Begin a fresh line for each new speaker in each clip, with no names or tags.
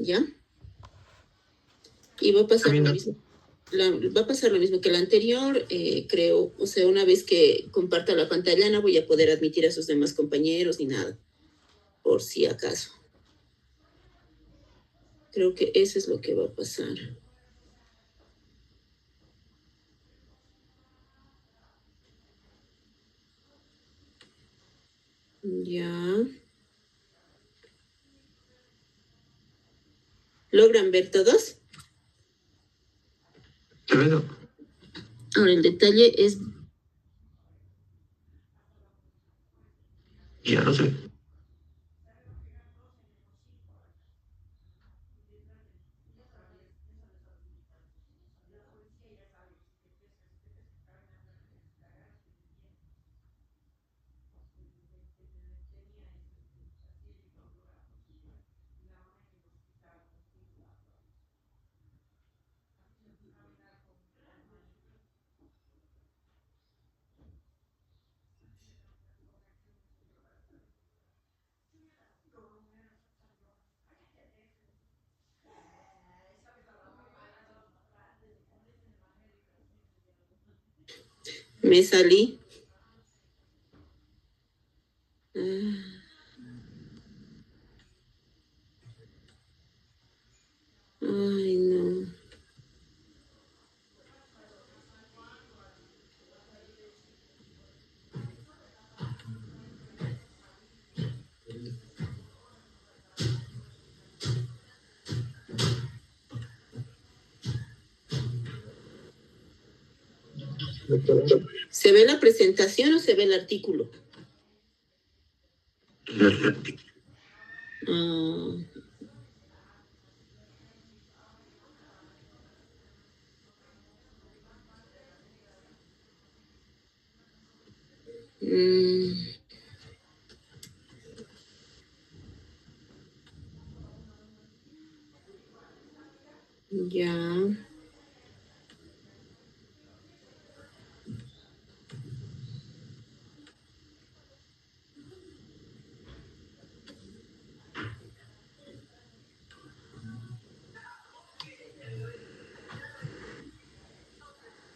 ¿ya? Y va a pasar lo mismo. Va a pasar lo mismo que el anterior, creo. O sea, una vez que comparta la pantalla no voy a poder admitir a sus demás compañeros ni nada, por si acaso. Creo que eso es lo que va a pasar. Ya. ¿Logran ver todos? Ahora el detalle es...
Ya no sé.
Me salí. Ay, no. ¿Se ve la presentación o se ve el artículo? Ah. Ya.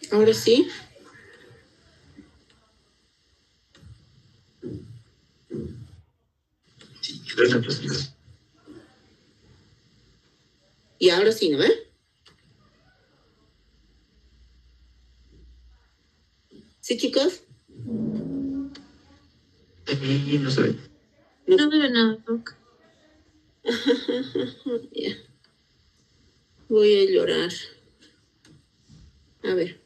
Ahora sí. Y ahora sí, ¿no ve? ¿Sí, chicos?
No se ve.
No veo nada, Doc. Ya. Voy a llorar. A ver.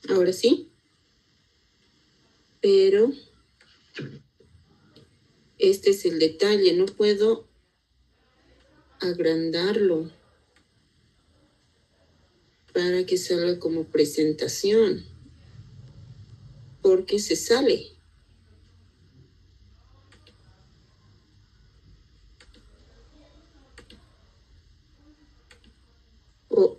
Ahora sí. Pero este es el detalle. No puedo agrandarlo para que salga como presentación. Porque se sale. Oh.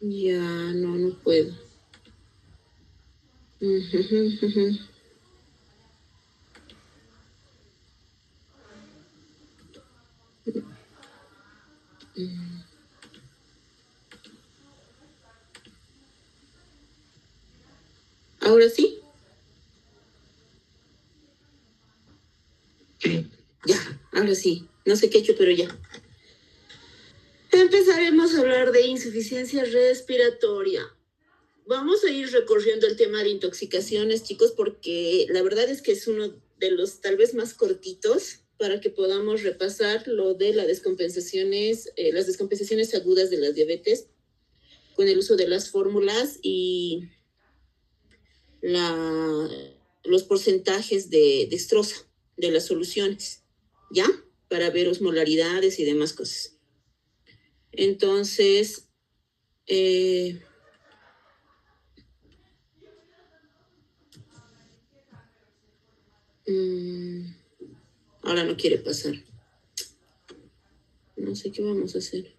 Ya, no puedo. Ahora sí.
Sí.
Ya, ahora sí. No sé qué he hecho, pero ya. Empezaremos a hablar de insuficiencia respiratoria. Vamos a ir recorriendo el tema de intoxicaciones, chicos, porque la verdad es que es uno de los tal vez más cortitos para que podamos repasar lo de las descompensaciones agudas de la diabetes con el uso de las fórmulas y los porcentajes de destroza de las soluciones, ¿ya? Para ver osmolaridades y demás cosas. Entonces, ahora no quiere pasar. No sé qué vamos a hacer.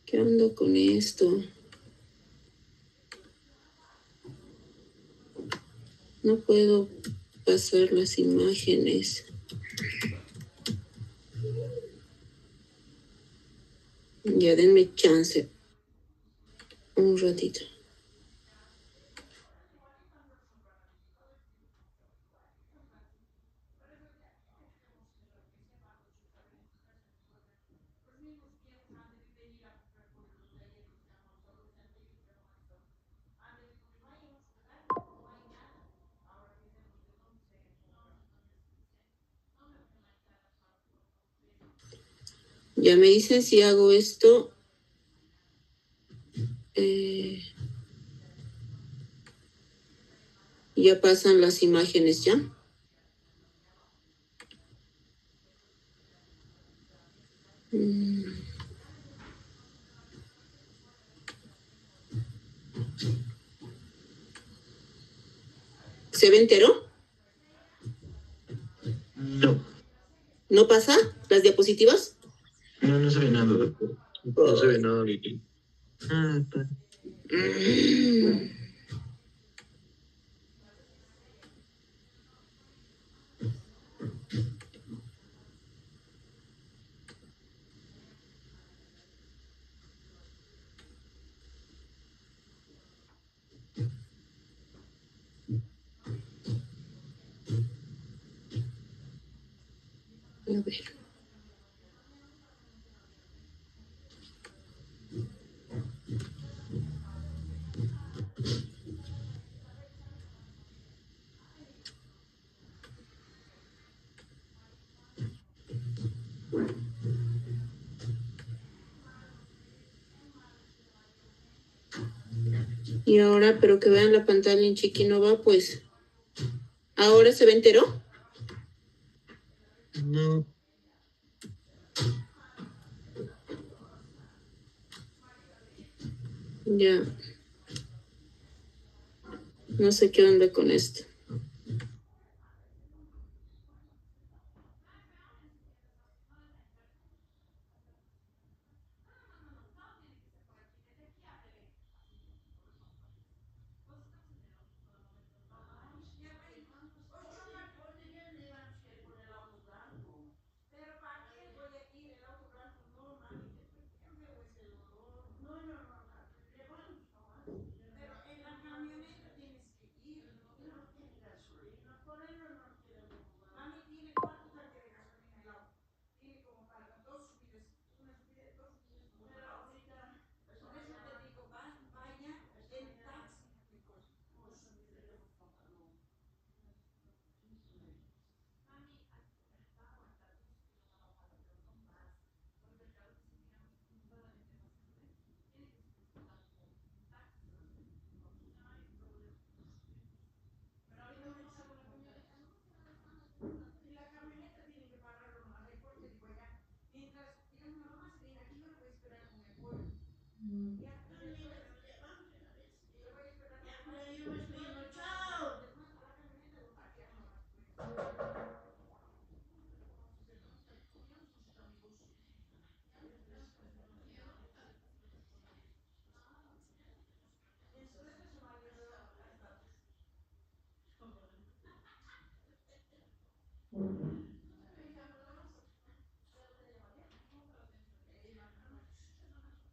¿Qué onda con esto? No puedo pasar las imágenes. Ya denme chance. Un ratito. Ya me dicen si hago esto. Ya pasan las imágenes, ¿ya? ¿Se ve entero?
No.
¿No pasa las diapositivas?
No, no se ve nada. No se ve nada, Vicky.
A ver. Y ahora, pero que vean la pantalla en Chiquinova, pues. ¿Ahora se ve entero?
No.
Ya. No sé qué onda con esto.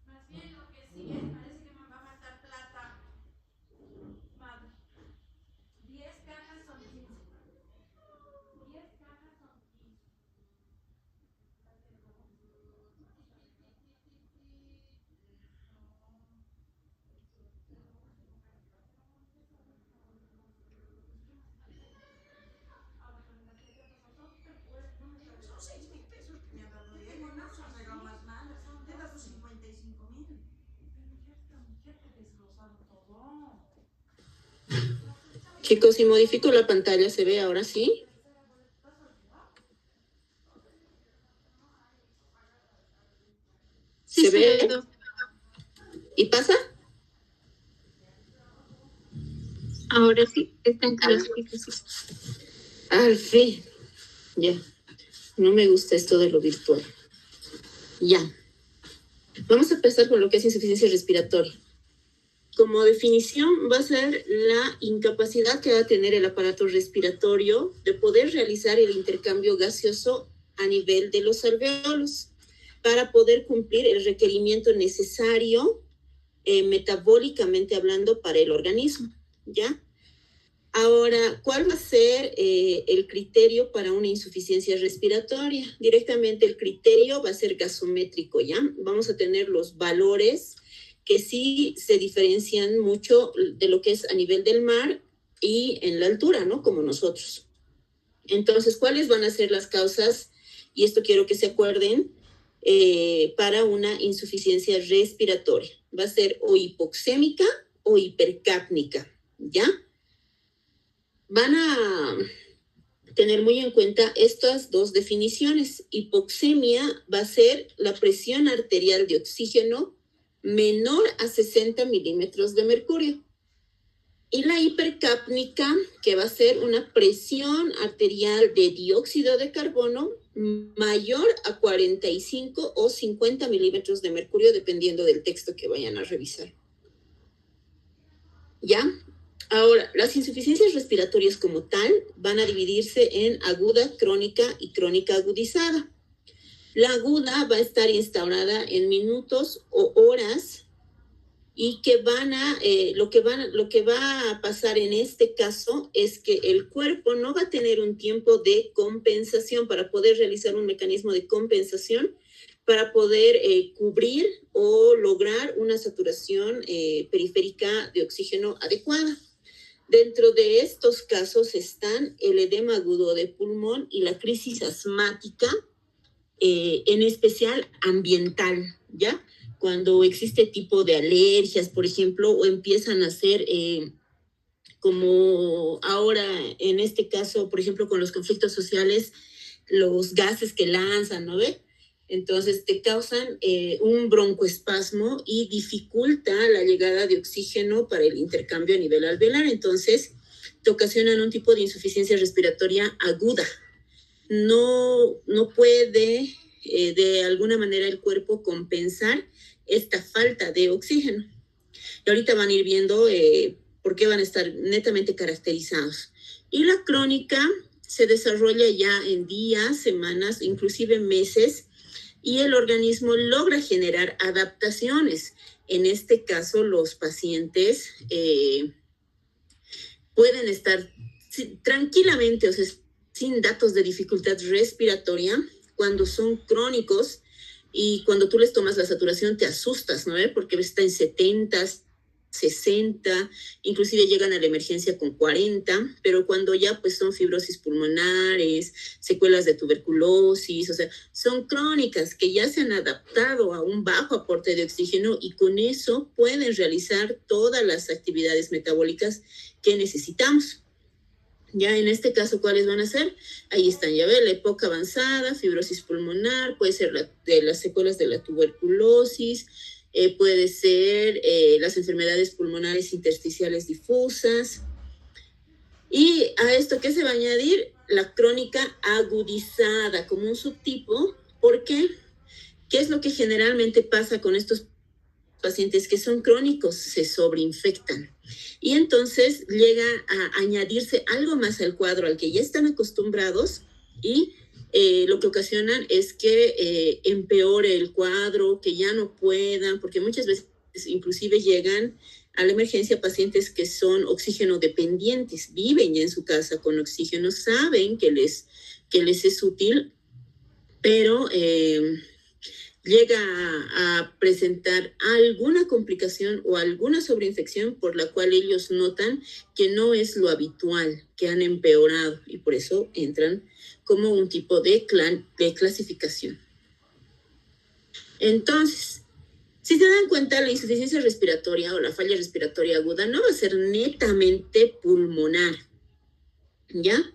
Más bien lo que sí es, parece que me va a faltar plata. Madre. 10 cajas son 15. 10 cajas son 15.
Chicos, si modifico la pantalla, ¿se ve ahora sí?
Sí,
¿Se ve?
doc.
¿Y pasa?
Ahora sí, está en clasificación.
Al fin. Ya. No me gusta esto de lo virtual. Ya. Vamos a empezar con lo que es insuficiencia respiratoria. Como definición va a ser la incapacidad que va a tener el aparato respiratorio de poder realizar el intercambio gaseoso a nivel de los alveolos para poder cumplir el requerimiento necesario metabólicamente hablando para el organismo, ¿ya? Ahora, ¿cuál va a ser el criterio para una insuficiencia respiratoria? Directamente el criterio va a ser gasométrico, ¿ya? Vamos a tener los valores que sí se diferencian mucho de lo que es a nivel del mar y en la altura, ¿no? Como nosotros. Entonces, ¿cuáles van a ser las causas? Y esto quiero que se acuerden, para una insuficiencia respiratoria. Va a ser o hipoxémica o hipercápnica, ¿ya? Van a tener muy en cuenta estas dos definiciones. Hipoxemia va a ser la presión arterial de oxígeno menor a 60 milímetros de mercurio. Y la hipercápnica, que va a ser una presión arterial de dióxido de carbono mayor a 45 o 50 milímetros de mercurio, dependiendo del texto que vayan a revisar. ¿Ya? Ahora, las insuficiencias respiratorias como tal van a dividirse en aguda, crónica y crónica agudizada. La aguda va a estar instaurada en minutos o horas y que lo que va a pasar en este caso es que el cuerpo no va a tener un tiempo de compensación para poder realizar un mecanismo de compensación para poder cubrir o lograr una saturación periférica de oxígeno adecuada. Dentro de estos casos están el edema agudo de pulmón y la crisis asmática, en especial ambiental, ¿ya? Cuando existe tipo de alergias, por ejemplo, o empiezan a ser, como ahora en este caso, por ejemplo, con los conflictos sociales, los gases que lanzan, ¿no ve? Entonces te causan un broncoespasmo y dificulta la llegada de oxígeno para el intercambio a nivel alveolar. Entonces te ocasionan un tipo de insuficiencia respiratoria aguda. No puede de alguna manera el cuerpo compensar esta falta de oxígeno. Y ahorita van a ir viendo por qué van a estar netamente caracterizados. Y la crónica se desarrolla ya en días, semanas, inclusive meses, y el organismo logra generar adaptaciones. En este caso, los pacientes pueden estar tranquilamente, o sea, sin datos de dificultad respiratoria, cuando son crónicos y cuando tú les tomas la saturación te asustas, ¿no? Porque está en 70, 60, inclusive llegan a la emergencia con 40, pero cuando ya pues son fibrosis pulmonares, secuelas de tuberculosis, o sea, son crónicas que ya se han adaptado a un bajo aporte de oxígeno y con eso pueden realizar todas las actividades metabólicas que necesitamos. Ya en este caso, ¿cuáles van a ser? Ahí están, ya ven, la época avanzada, fibrosis pulmonar, puede ser las secuelas de la tuberculosis, puede ser las enfermedades pulmonares intersticiales difusas. Y a esto, ¿qué se va a añadir? La crónica agudizada como un subtipo. ¿Por qué? ¿Qué es lo que generalmente pasa con estos pacientes que son crónicos? Se sobreinfectan. Y entonces llega a añadirse algo más al cuadro al que ya están acostumbrados y lo que ocasionan es que empeore el cuadro, que ya no puedan, porque muchas veces inclusive llegan a la emergencia pacientes que son oxígeno dependientes, viven ya en su casa con oxígeno, saben que les es útil, pero llega a presentar alguna complicación o alguna sobreinfección por la cual ellos notan que no es lo habitual, que han empeorado y por eso entran como un tipo de clasificación. Entonces, Si se dan cuenta, la insuficiencia respiratoria o la falla respiratoria aguda no va a ser netamente pulmonar, ¿ya?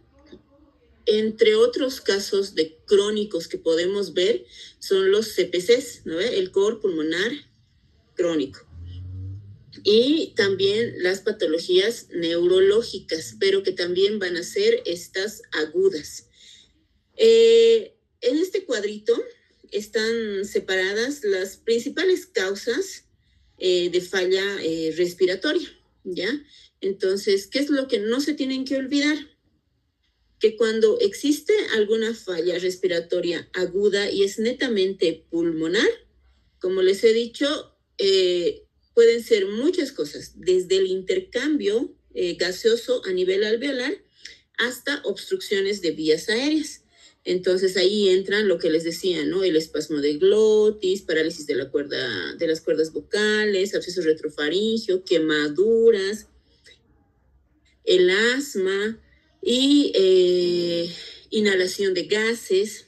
Entre otros casos de crónicos que podemos ver son los CPCs, ¿no? El cor pulmonar crónico. Y también las patologías neurológicas, pero que también van a ser estas agudas. En este cuadrito están separadas las principales causas de falla respiratoria, ¿ya? Entonces, ¿qué es lo que no se tienen que olvidar? Que cuando existe alguna falla respiratoria aguda y es netamente pulmonar, como les he dicho, pueden ser muchas cosas, desde el intercambio gaseoso a nivel alveolar hasta obstrucciones de vías aéreas. Entonces ahí entran lo que les decía, ¿no? El espasmo de glotis, parálisis de las cuerdas vocales, absceso retrofaringeo, quemaduras, el asma y inhalación de gases.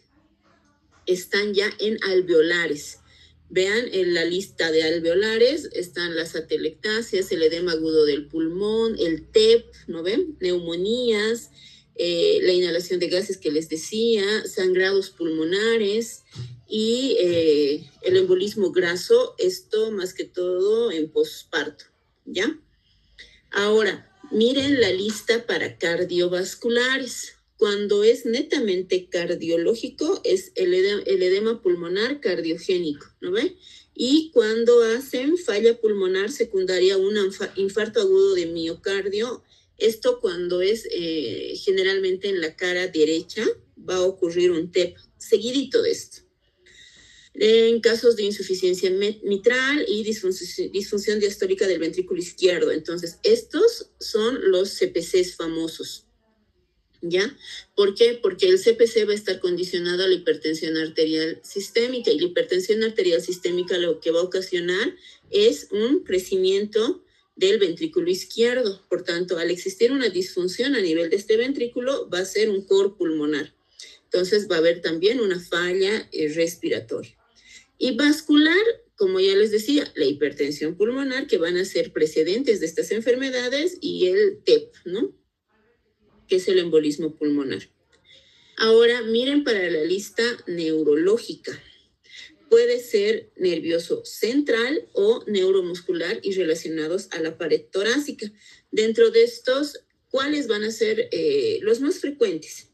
Están ya en alveolares. Vean en la lista de alveolares, están las atelectasias, el edema agudo del pulmón, el TEP, ¿no ven? Neumonías, la inhalación de gases que les decía, sangrados pulmonares y el embolismo graso, esto más que todo en posparto, ¿ya? Ahora, miren la lista para cardiovasculares. Cuando es netamente cardiológico, es el edema pulmonar cardiogénico, ¿no ve? Y cuando hacen falla pulmonar secundaria a un infarto agudo de miocardio, esto cuando es generalmente en la cara derecha, va a ocurrir un TEP seguidito de esto. En casos de insuficiencia mitral y disfunción diastólica del ventrículo izquierdo. Entonces, estos son los CPCs famosos. ¿Ya? ¿Por qué? Porque el CPC va a estar condicionado a la hipertensión arterial sistémica y la hipertensión arterial sistémica lo que va a ocasionar es un crecimiento del ventrículo izquierdo. Por tanto, al existir una disfunción a nivel de este ventrículo, va a ser un cor pulmonar. Entonces, va a haber también una falla respiratoria. Y vascular, como ya les decía, la hipertensión pulmonar, que van a ser precedentes de estas enfermedades, y el TEP, ¿no? Que es el embolismo pulmonar. Ahora, miren para la lista neurológica. Puede ser nervioso central o neuromuscular y relacionados a la pared torácica. Dentro de estos, ¿cuáles van a ser los más frecuentes?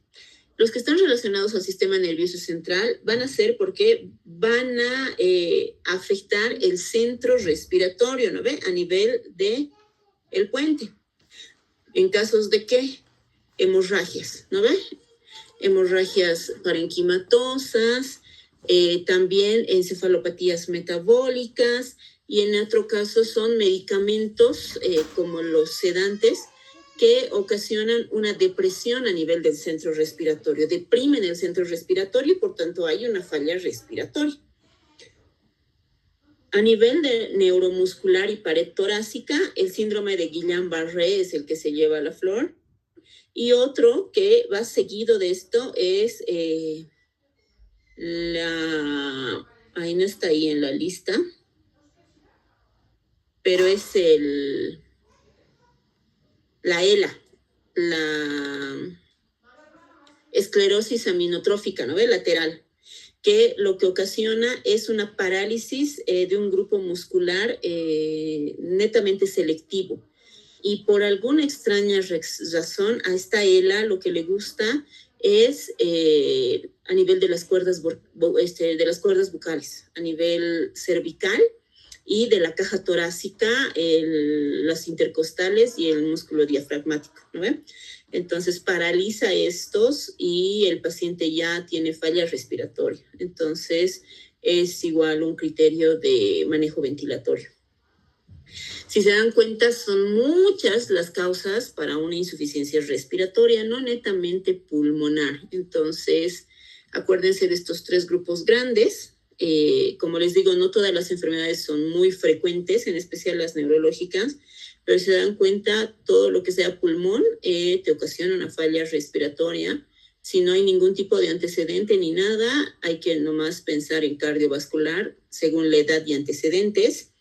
Los que están relacionados al sistema nervioso central van a ser porque van a afectar el centro respiratorio, ¿no ve? A nivel de el puente. ¿En casos de qué? Hemorragias, ¿no ve? Hemorragias parenquimatosas, también encefalopatías metabólicas, y en otro caso son medicamentos como los sedantes que ocasionan una depresión a nivel del centro respiratorio, deprimen el centro respiratorio y por tanto hay una falla respiratoria. A nivel de neuromuscular y pared torácica, el síndrome de Guillain-Barré es el que se lleva la flor. Y otro que va seguido de esto es ahí no está ahí en la lista, pero es la ELA, la esclerosis aminotrófica, ¿no ve? Lateral, que lo que ocasiona es una parálisis de un grupo muscular netamente selectivo. Y por alguna extraña razón, a esta ELA lo que le gusta es a nivel de las cuerdas vocales, a nivel cervical y de la caja torácica, las intercostales y el músculo diafragmático, ¿no ve? Entonces paraliza estos y el paciente ya tiene falla respiratoria. Entonces es igual un criterio de manejo ventilatorio. Si se dan cuenta, son muchas las causas para una insuficiencia respiratoria, no netamente pulmonar. Entonces, acuérdense de estos tres grupos grandes. Como les digo, no todas las enfermedades son muy frecuentes, en especial las neurológicas, pero si se dan cuenta, todo lo que sea pulmón te ocasiona una falla respiratoria Si no hay ningún tipo de antecedente ni nada, hay que nomás pensar en cardiovascular según la edad y antecedentes.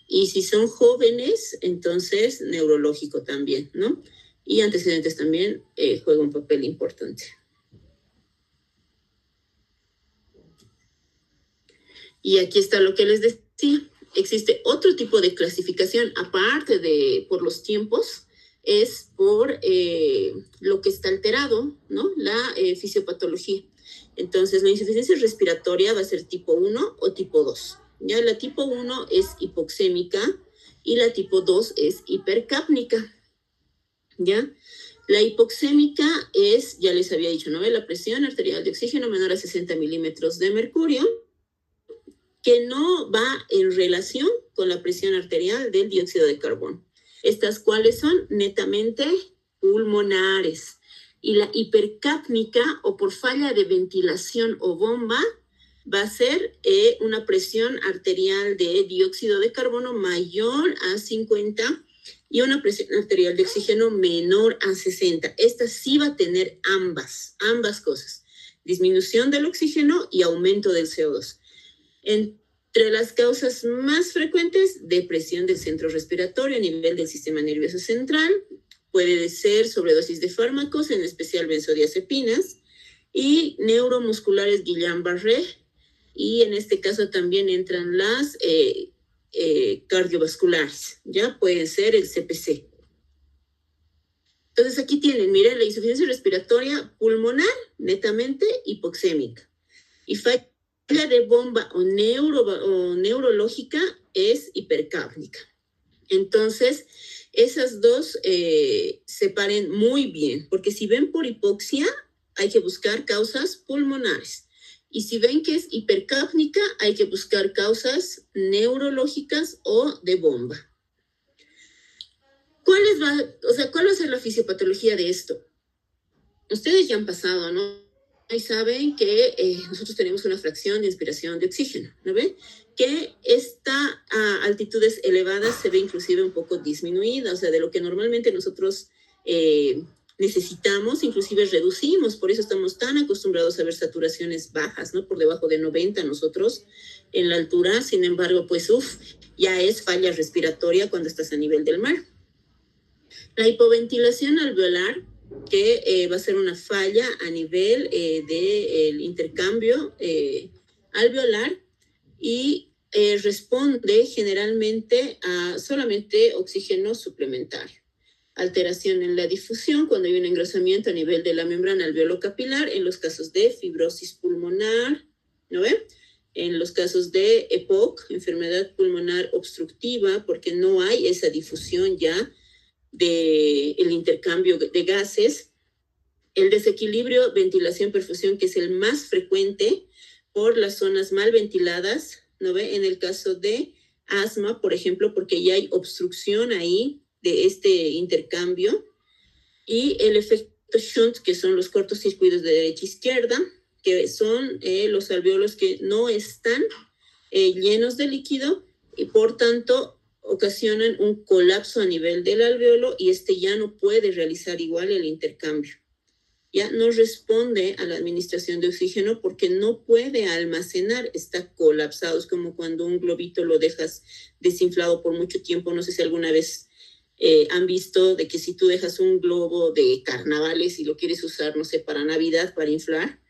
Y si son jóvenes, entonces neurológico también, ¿no? Y antecedentes también juega un papel importante. Y aquí está lo que les decía. Existe otro tipo de clasificación, aparte de por los tiempos, es por lo que está alterado, ¿no? La fisiopatología. Entonces, la insuficiencia respiratoria va a ser tipo 1 o tipo 2. Ya la tipo 1 es hipoxémica y la tipo 2 es hipercápnica. ¿Ya? La hipoxémica es, ya les había dicho, ¿no? La presión arterial de oxígeno menor a 60 milímetros de mercurio, que no va en relación con la presión arterial del dióxido de carbono. Estas cuales son netamente pulmonares. Y la hipercápnica o por falla de ventilación o bomba va a ser una presión arterial de dióxido de carbono mayor a 50 y una presión arterial de oxígeno menor a 60. Esta sí va a tener ambas cosas. Disminución del oxígeno y aumento del CO2. Entre las causas más frecuentes, depresión del centro respiratorio a nivel del sistema nervioso central, puede ser sobredosis de fármacos, en especial benzodiazepinas, y neuromusculares Guillain-Barré, y en este caso también entran las cardiovasculares, ya pueden ser el CPC. Entonces aquí tienen, miren, la insuficiencia respiratoria pulmonar, netamente hipoxémica, y falla de bomba o neurológica es hipercápnica. Entonces, esas dos separen muy bien, porque si ven por hipoxia, hay que buscar causas pulmonares. Y si ven que es hipercápnica, hay que buscar causas neurológicas o de bomba. ¿Cuál va a ser la fisiopatología de esto? Ustedes ya han pasado, ¿no? Y saben que nosotros tenemos una fracción de inspiración de oxígeno, ¿no ven? Que esta a altitudes elevadas se ve inclusive un poco disminuida, o sea, de lo que normalmente nosotros necesitamos, inclusive reducimos, por eso estamos tan acostumbrados a ver saturaciones bajas, ¿no? Por debajo de 90 nosotros en la altura, sin embargo, pues ya es falla respiratoria cuando estás a nivel del mar. La hipoventilación alveolar, que va a ser una falla a nivel del intercambio alveolar y responde generalmente a solamente oxígeno suplementario. Alteración en la difusión cuando hay un engrosamiento a nivel de la membrana alveolo-capilar en los casos de fibrosis pulmonar, ¿no ven? En los casos de EPOC, enfermedad pulmonar obstructiva, porque no hay esa difusión ya del intercambio de gases, el desequilibrio ventilación-perfusión, que es el más frecuente por las zonas mal ventiladas, ¿no ve? En el caso de asma, por ejemplo, porque ya hay obstrucción ahí de este intercambio, y el efecto shunt, que son los cortocircuitos de derecha a izquierda, que son los alveolos que no están llenos de líquido y por tanto ocasionan un colapso a nivel del alveolo y ya no puede realizar igual el intercambio. Ya no responde a la administración de oxígeno porque no puede almacenar, está colapsado. Es como cuando un globito lo dejas desinflado por mucho tiempo. No sé si alguna vez han visto de que si tú dejas un globo de carnavales y lo quieres usar, no sé, para Navidad, para inflar,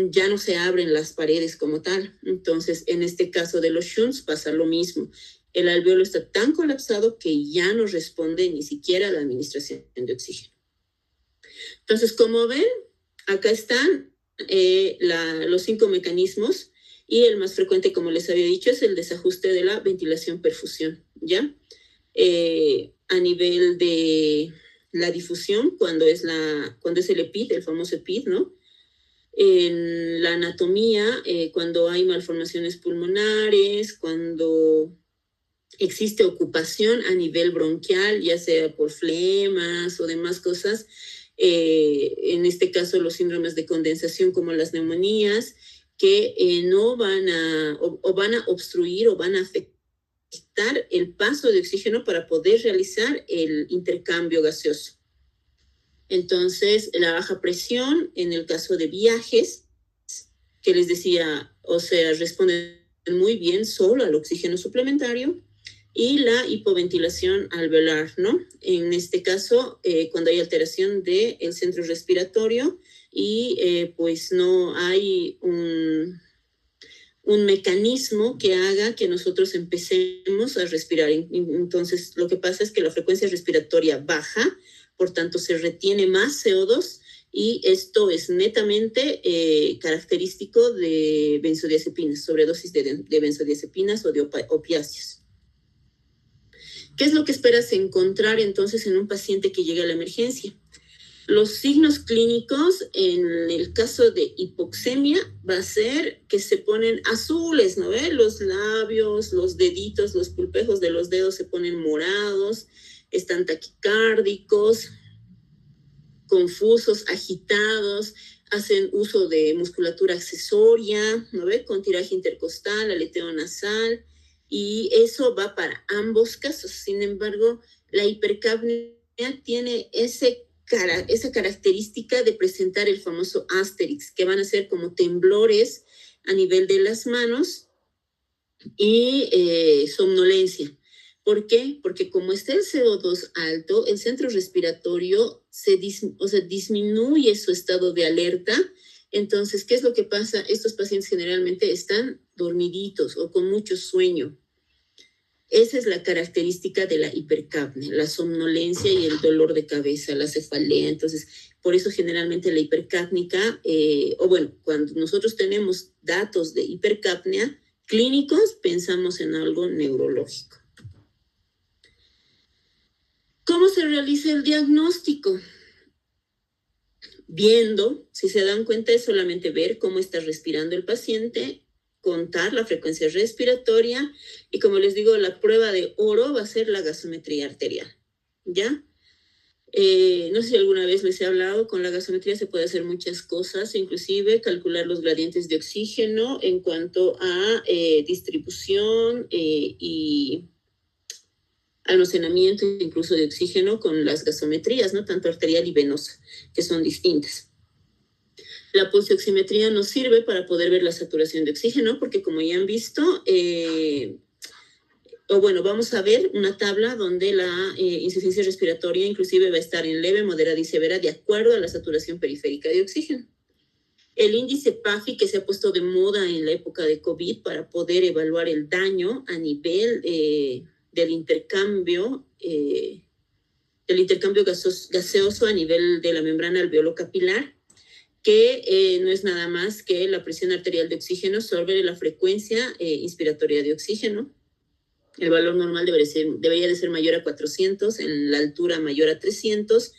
ya no se abren las paredes como tal. Entonces, en este caso de los shunts pasa lo mismo. El alveolo está tan colapsado que ya no responde ni siquiera a la administración de oxígeno. Entonces, como ven, acá están los 5 mecanismos y el más frecuente, como les había dicho, es el desajuste de la ventilación-perfusión, ¿ya? A nivel de la difusión, cuando es el EPID, el famoso EPID, ¿no? En la anatomía, cuando hay malformaciones pulmonares, cuando existe ocupación a nivel bronquial, ya sea por flemas o demás cosas, en este caso los síndromes de condensación como las neumonías, que no van a obstruir o van a afectar el paso de oxígeno para poder realizar el intercambio gaseoso. Entonces, la baja presión en el caso de viajes, que les decía, o sea, responden muy bien solo al oxígeno suplementario, y la hipoventilación alveolar, ¿no? En este caso, cuando hay alteración del centro respiratorio y pues no hay un mecanismo que haga que nosotros empecemos a respirar. Entonces, lo que pasa es que la frecuencia respiratoria baja, por tanto, se retiene más CO2 y esto es netamente característico de benzodiazepinas, sobredosis de benzodiazepinas o de opiáceos. ¿Qué es lo que esperas encontrar entonces en un paciente que llegue a la emergencia? Los signos clínicos en el caso de hipoxemia va a ser que se ponen azules, ¿no ve? Los labios, los deditos, los pulpejos de los dedos se ponen morados, están taquicárdicos, confusos, agitados, hacen uso de musculatura accesoria, ¿no ve? Con tiraje intercostal, aleteo nasal, y eso va para ambos casos. Sin embargo, la hipercapnia tiene esa característica de presentar el famoso asterix, que van a ser como temblores a nivel de las manos y somnolencia. ¿Por qué? Porque como está el CO2 alto, el centro respiratorio disminuye su estado de alerta. Entonces, ¿qué es lo que pasa? Estos pacientes generalmente están dormiditos o con mucho sueño. Esa es la característica de la hipercapnia, la somnolencia y el dolor de cabeza, la cefalea. Entonces, por eso generalmente la hipercapnia, cuando nosotros tenemos datos de hipercapnia clínicos, pensamos en algo neurológico. ¿Cómo se realiza el diagnóstico? Viendo, si se dan cuenta, es solamente ver cómo está respirando el paciente, contar la frecuencia respiratoria y, como les digo, la prueba de oro va a ser la gasometría arterial, ¿ya? No sé si alguna vez les he hablado, con la gasometría se puede hacer muchas cosas, inclusive calcular los gradientes de oxígeno en cuanto a distribución y almacenamiento incluso de oxígeno con las gasometrías, ¿no? Tanto arterial y venosa, que son distintas. La pulsioximetría nos sirve para poder ver la saturación de oxígeno, porque como ya han visto, vamos a ver una tabla donde la insuficiencia respiratoria inclusive va a estar en leve, moderada y severa de acuerdo a la saturación periférica de oxígeno. El índice PAFI, que se ha puesto de moda en la época de COVID para poder evaluar el daño a nivel del intercambio gaseoso a nivel de la membrana alveolo-capilar, que no es nada más que la presión arterial de oxígeno sobre la frecuencia inspiratoria de oxígeno. El valor normal debería de ser mayor a 400, en la altura mayor a 300,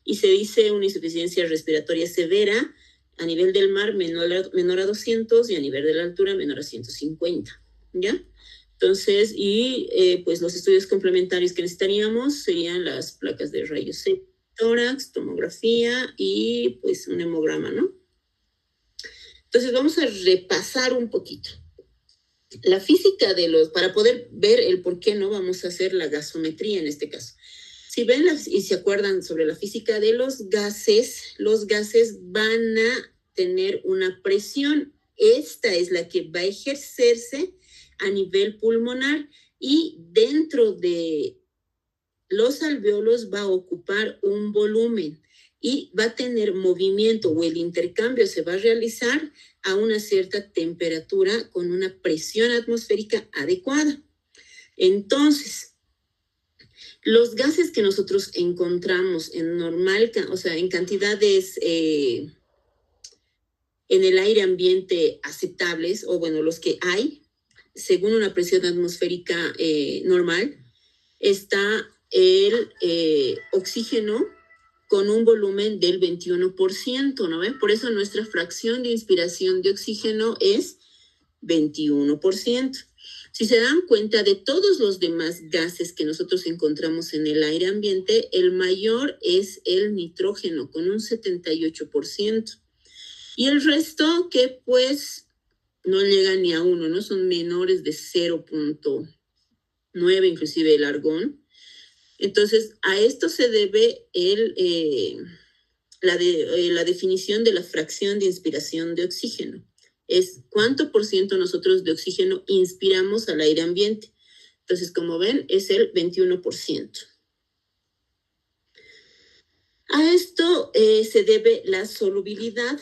y se dice una insuficiencia respiratoria severa a nivel del mar menor a 200 y a nivel de la altura menor a 150, ¿ya? Entonces, pues los estudios complementarios que necesitaríamos serían las placas de rayos X, tórax, tomografía y pues un hemograma, ¿no? Entonces vamos a repasar un poquito. La física para poder ver el por qué no vamos a hacer la gasometría en este caso. Si ven y se acuerdan sobre la física de los gases van a tener una presión. Esta es la que va a ejercerse a nivel pulmonar y dentro de los alveolos va a ocupar un volumen y va a tener movimiento, o el intercambio se va a realizar a una cierta temperatura con una presión atmosférica adecuada. Entonces, los gases que nosotros encontramos en en cantidades en el aire ambiente aceptables, los que hay, según una presión atmosférica normal, está el oxígeno con un volumen del 21%, ¿no ven? Por eso nuestra fracción de inspiración de oxígeno es 21%. Si se dan cuenta de todos los demás gases que nosotros encontramos en el aire ambiente, el mayor es el nitrógeno, con un 78%. Y el resto que pues no llegan ni a 1, ¿no? Son menores de 0.9, inclusive el argón. Entonces, a esto se debe la definición de la fracción de inspiración de oxígeno. Es cuánto por ciento nosotros de oxígeno inspiramos al aire ambiente. Entonces, como ven, es el 21%. A esto se debe la solubilidad,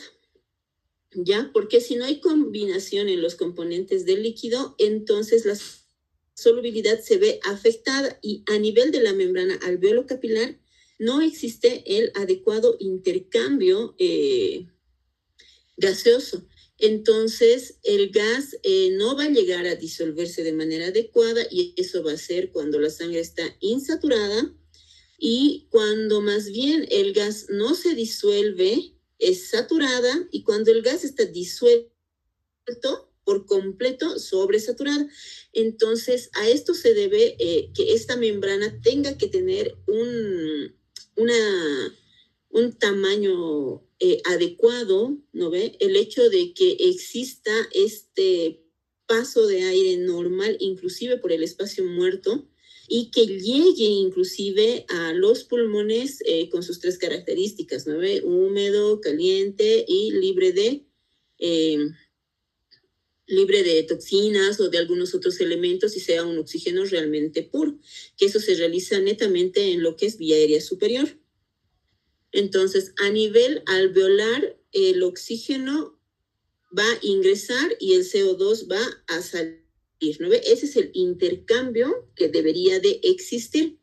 ¿ya? Porque si no hay combinación en los componentes del líquido, entonces la solubilidad se ve afectada y a nivel de la membrana alveolo-capilar no existe el adecuado intercambio gaseoso. Entonces, el gas no va a llegar a disolverse de manera adecuada y eso va a ser cuando la sangre está insaturada y cuando más bien el gas no se disuelve, es saturada y cuando el gas está disuelto por completo, sobresaturada. Entonces, a esto se debe que esta membrana tenga que tener un tamaño adecuado, ¿no ve? El hecho de que exista este paso de aire normal, inclusive por el espacio muerto, y que llegue inclusive a los pulmones con sus tres características, ¿no ve? Húmedo, caliente y libre de toxinas o de algunos otros elementos y sea un oxígeno realmente puro, que eso se realiza netamente en lo que es vía aérea superior. Entonces, a nivel alveolar, el oxígeno va a ingresar y el CO2 va a salir, ¿no ve? Ese es el intercambio que debería de existir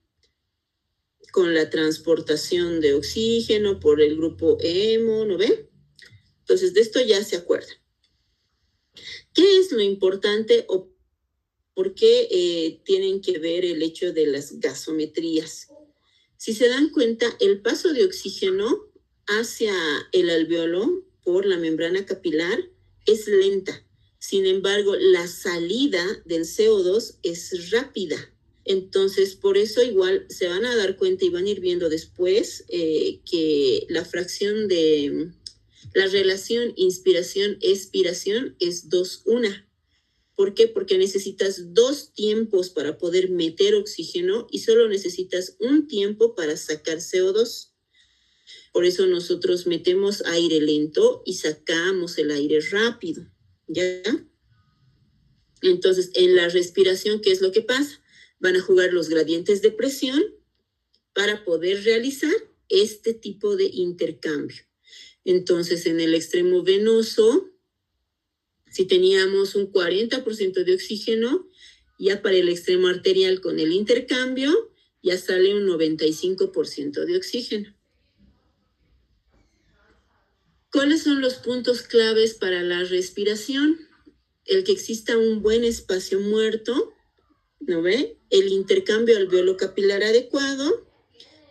con la transportación de oxígeno por el grupo hemo, ¿no ve? Entonces, de esto ya se acuerda. ¿Qué es lo importante o por qué tienen que ver el hecho de las gasometrías? Si se dan cuenta, el paso de oxígeno hacia el alveolo por la membrana capilar es lenta. Sin embargo, la salida del CO2 es rápida. Entonces, por eso igual se van a dar cuenta y van a ir viendo después que la fracción de la relación inspiración-expiración es 2:1. ¿Por qué? Porque necesitas 2 tiempos para poder meter oxígeno y solo necesitas 1 tiempo para sacar CO2. Por eso nosotros metemos aire lento y sacamos el aire rápido, ¿ya? Entonces, en la respiración, ¿qué es lo que pasa? Van a jugar los gradientes de presión para poder realizar este tipo de intercambio. Entonces, en el extremo venoso, si teníamos un 40% de oxígeno, ya para el extremo arterial con el intercambio, ya sale un 95% de oxígeno. ¿Cuáles son los puntos claves para la respiración? El que exista un buen espacio muerto, ¿no ve? El intercambio alveolo-capilar adecuado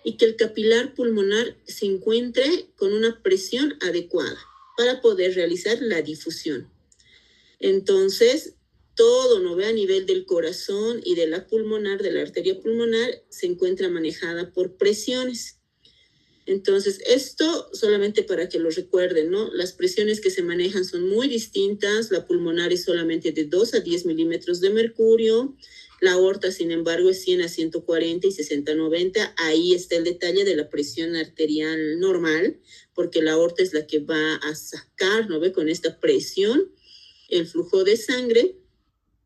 y que el capilar pulmonar se encuentre con una presión adecuada para poder realizar la difusión. Entonces, todo, ¿no ve? A nivel del corazón y de la pulmonar, de la arteria pulmonar, se encuentra manejada por presiones. Entonces, esto solamente para que lo recuerden, ¿no? Las presiones que se manejan son muy distintas. La pulmonar es solamente de 2 a 10 milímetros de mercurio. La aorta, sin embargo, es 100 a 140 y 60 a 90. Ahí está el detalle de la presión arterial normal, porque la aorta es la que va a sacar, ¿no ve? Con esta presión el flujo de sangre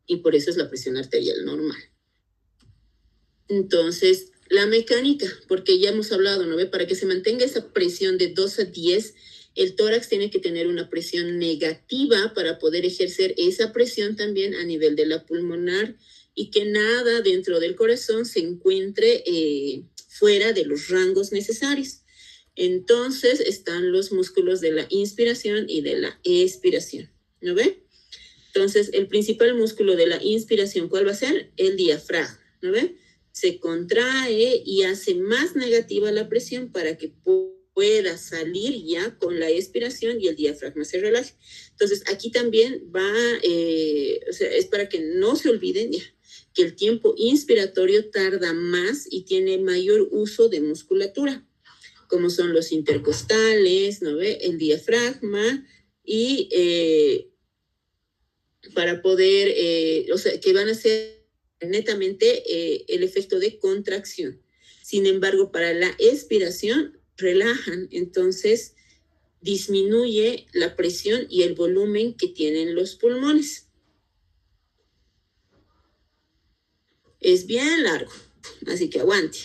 y por eso es la presión arterial normal. Entonces, la mecánica, porque ya hemos hablado, ¿no ve? Para que se mantenga esa presión de 2 a 10, el tórax tiene que tener una presión negativa para poder ejercer esa presión también a nivel de la pulmonar y que nada dentro del corazón se encuentre fuera de los rangos necesarios. Entonces, están los músculos de la inspiración y de la expiración, ¿no ve? Entonces, el principal músculo de la inspiración, ¿cuál va a ser? El diafragma, ¿no ve? Se contrae y hace más negativa la presión para que pueda salir ya con la expiración y el diafragma se relaje. Entonces, aquí también va, o sea, es para que no se olviden ya, que el tiempo inspiratorio tarda más y tiene mayor uso de musculatura, como son los intercostales, ¿no ve? El diafragma y para poder, o sea, que van a ser netamente el efecto de contracción. Sin embargo, para la expiración relajan, entonces disminuye la presión y el volumen que tienen los pulmones. Es bien largo, así que aguante.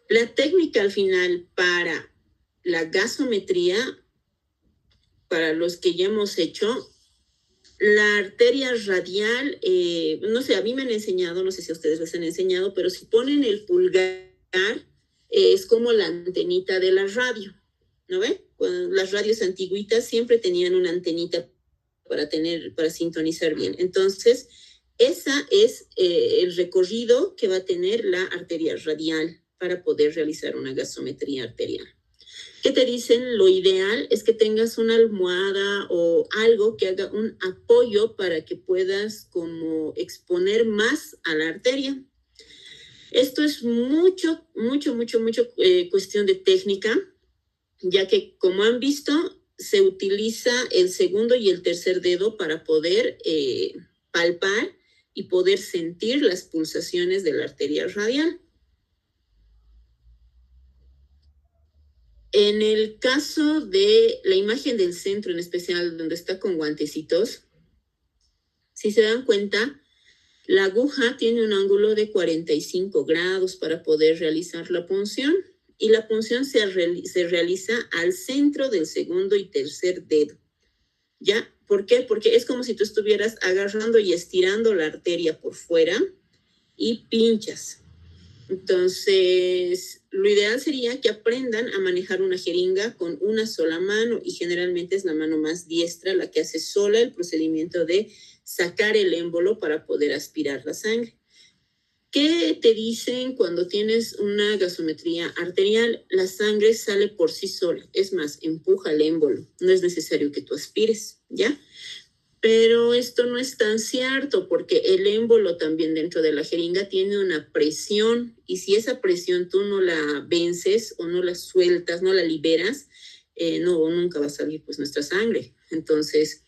La técnica al final para la gasometría, para los que ya hemos hecho, la arteria radial, no sé, a mí me han enseñado, no sé si a ustedes les han enseñado, pero si ponen el pulgar, es como la antenita de la radio, ¿no ven? Cuando las radios antiguitas siempre tenían una antenita para sintonizar bien. Entonces, esa es el recorrido que va a tener la arteria radial para poder realizar una gasometría arterial. ¿Qué te dicen? Lo ideal es que tengas una almohada o algo que haga un apoyo para que puedas como exponer más a la arteria. Esto es mucho cuestión de técnica, ya que como han visto, se utiliza el segundo y el tercer dedo para poder palpar y poder sentir las pulsaciones de la arteria radial. En el caso de la imagen del centro, en especial donde está con guantecitos, si se dan cuenta, la aguja tiene un ángulo de 45 grados para poder realizar la punción, y la punción se realiza al centro del segundo y tercer dedo. ¿Ya? ¿Por qué? Porque es como si tú estuvieras agarrando y estirando la arteria por fuera y pinchas. Entonces, lo ideal sería que aprendan a manejar una jeringa con una sola mano, y generalmente es la mano más diestra la que hace sola el procedimiento de sacar el émbolo para poder aspirar la sangre. ¿Qué te dicen cuando tienes una gasometría arterial? La sangre sale por sí sola. Es más, empuja el émbolo. No es necesario que tú aspires, ¿ya? Pero esto no es tan cierto, porque el émbolo también dentro de la jeringa tiene una presión, y si esa presión tú no la vences o no la sueltas, no la liberas, nunca va a salir pues nuestra sangre. Entonces,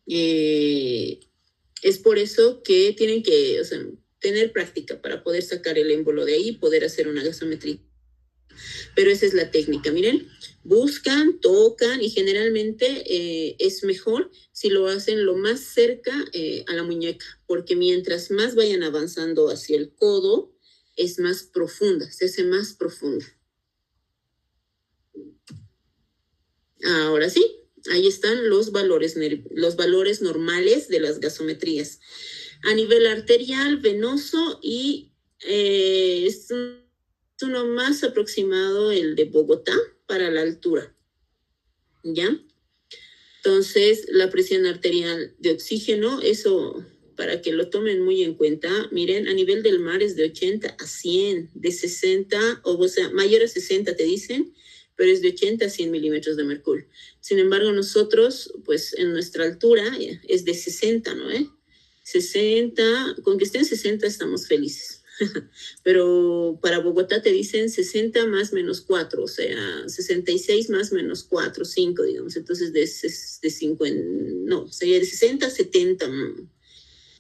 es por eso que tienen que, tener práctica para poder sacar el émbolo de ahí y poder hacer una gasometría. Pero esa es la técnica. Miren, buscan, tocan, y generalmente es mejor si lo hacen lo más cerca a la muñeca, porque mientras más vayan avanzando hacia el codo, es más profunda, se hace más profunda. Ahora sí, ahí están los valores normales de las gasometrías. A nivel arterial, venoso, y es uno más aproximado el de Bogotá para la altura, ¿ya? Entonces, la presión arterial de oxígeno, eso para que lo tomen muy en cuenta, miren, a nivel del mar es de 80 a 100, de 60, o sea, mayor a 60 te dicen, pero es de 80 a 100 milímetros de mercurio. Sin embargo, nosotros, pues en nuestra altura es de 60, ¿no? 60, con que estén 60 estamos felices. Pero para Bogotá te dicen 60 más menos 4, o sea, 66 más menos 4, 5, digamos. Entonces, de 50, no, sería de 60 a 70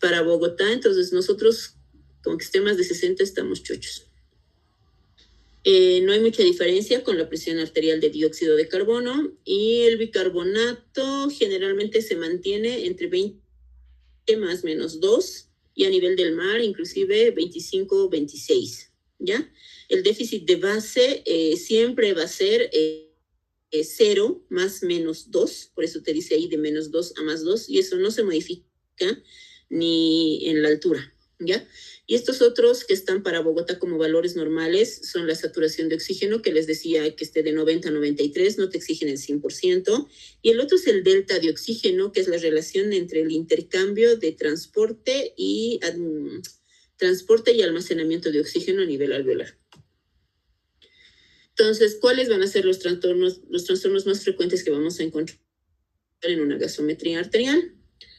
para Bogotá. Entonces, nosotros, con que esté más de 60, estamos chochos. No hay mucha diferencia con la presión arterial de dióxido de carbono, y el bicarbonato generalmente se mantiene entre 20 más menos 2, y a nivel del mar inclusive 25, 26, ¿ya? El déficit de base siempre va a ser 0 más menos 2, por eso te dice ahí de menos 2 a más 2, y eso no se modifica ni en la altura, ¿ya? Y estos otros que están para Bogotá como valores normales son la saturación de oxígeno, que les decía que esté de 90 a 93, no te exigen el 100%. Y el otro es el delta de oxígeno, que es la relación entre el intercambio de transporte y almacenamiento de oxígeno a nivel alveolar. Entonces, ¿cuáles van a ser los trastornos más frecuentes que vamos a encontrar en una gasometría arterial?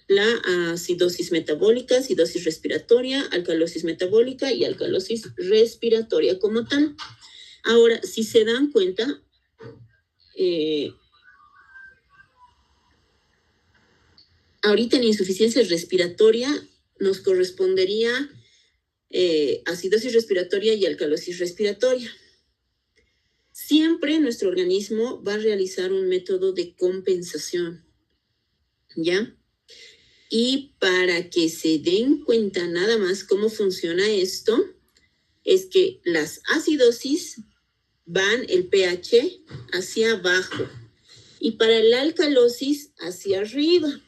La acidosis metabólica, acidosis respiratoria, alcalosis metabólica y alcalosis respiratoria como tal. Ahora, si se dan cuenta, ahorita en insuficiencia respiratoria nos correspondería acidosis respiratoria y alcalosis respiratoria. siempre nuestro organismo va a realizar un método de compensación, ¿ya? Y para que se den cuenta nada más cómo funciona esto, es que las acidosis van el pH hacia abajo y para la alcalosis hacia arriba.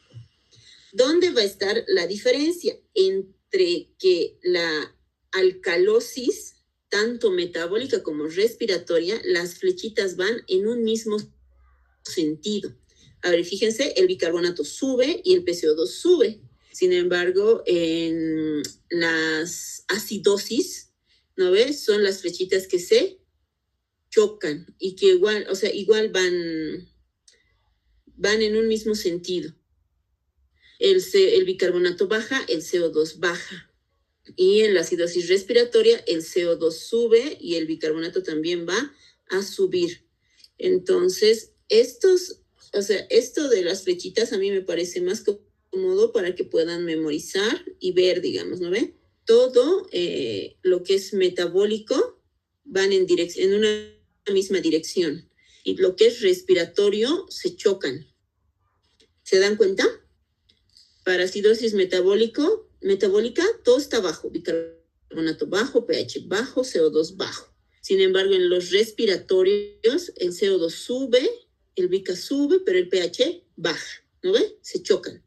¿Dónde va a estar la diferencia entre que la alcalosis, tanto metabólica como respiratoria, las flechitas van en un mismo sentido? A ver, fíjense, el bicarbonato sube y el PCO2 sube. Sin embargo, en las acidosis, ¿no ves? Son las flechitas que se chocan y que igual, o sea, igual van en un mismo sentido. El bicarbonato baja, el CO2 baja. Y en la acidosis respiratoria, el CO2 sube y el bicarbonato también va a subir. Entonces, esto de las flechitas a mí me parece más cómodo para que puedan memorizar y ver, digamos, ¿no ven? Todo lo que es metabólico van en una misma dirección. Y lo que es respiratorio se chocan. ¿Se dan cuenta? Para acidosis metabólica, todo está bajo. Bicarbonato bajo, pH bajo, CO2 bajo. Sin embargo, en los respiratorios, el CO2 sube, el bica sube, pero el pH baja. ¿No ve? Se chocan.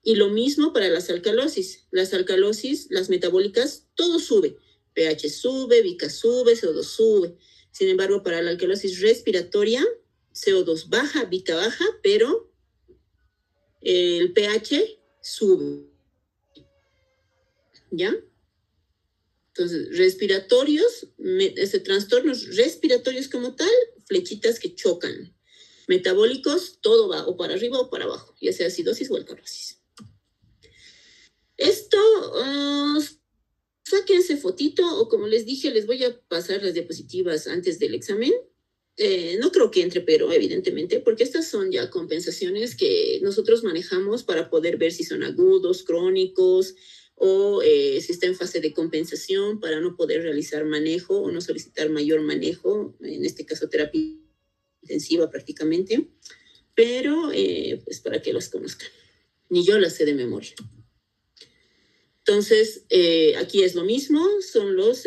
Y lo mismo para las alcalosis. Las alcalosis, las metabólicas, todo sube. pH sube, bica sube, CO2 sube. Sin embargo, para la alcalosis respiratoria, CO2 baja, bica baja, pero el pH sube. ¿Ya? Entonces, respiratorios, trastornos respiratorios como tal, flechitas que chocan. Metabólicos, todo va o para arriba o para abajo, ya sea acidosis o alcalosis. Esto, sáquense fotito o como les dije, les voy a pasar las diapositivas antes del examen. No creo que entre, pero evidentemente, porque estas son ya compensaciones que nosotros manejamos para poder ver si son agudos, crónicos o si está en fase de compensación para no poder realizar manejo o no solicitar mayor manejo, en este caso terapia intensiva prácticamente, pero pues para que las conozcan. Ni yo las sé de memoria. Entonces, aquí es lo mismo, son los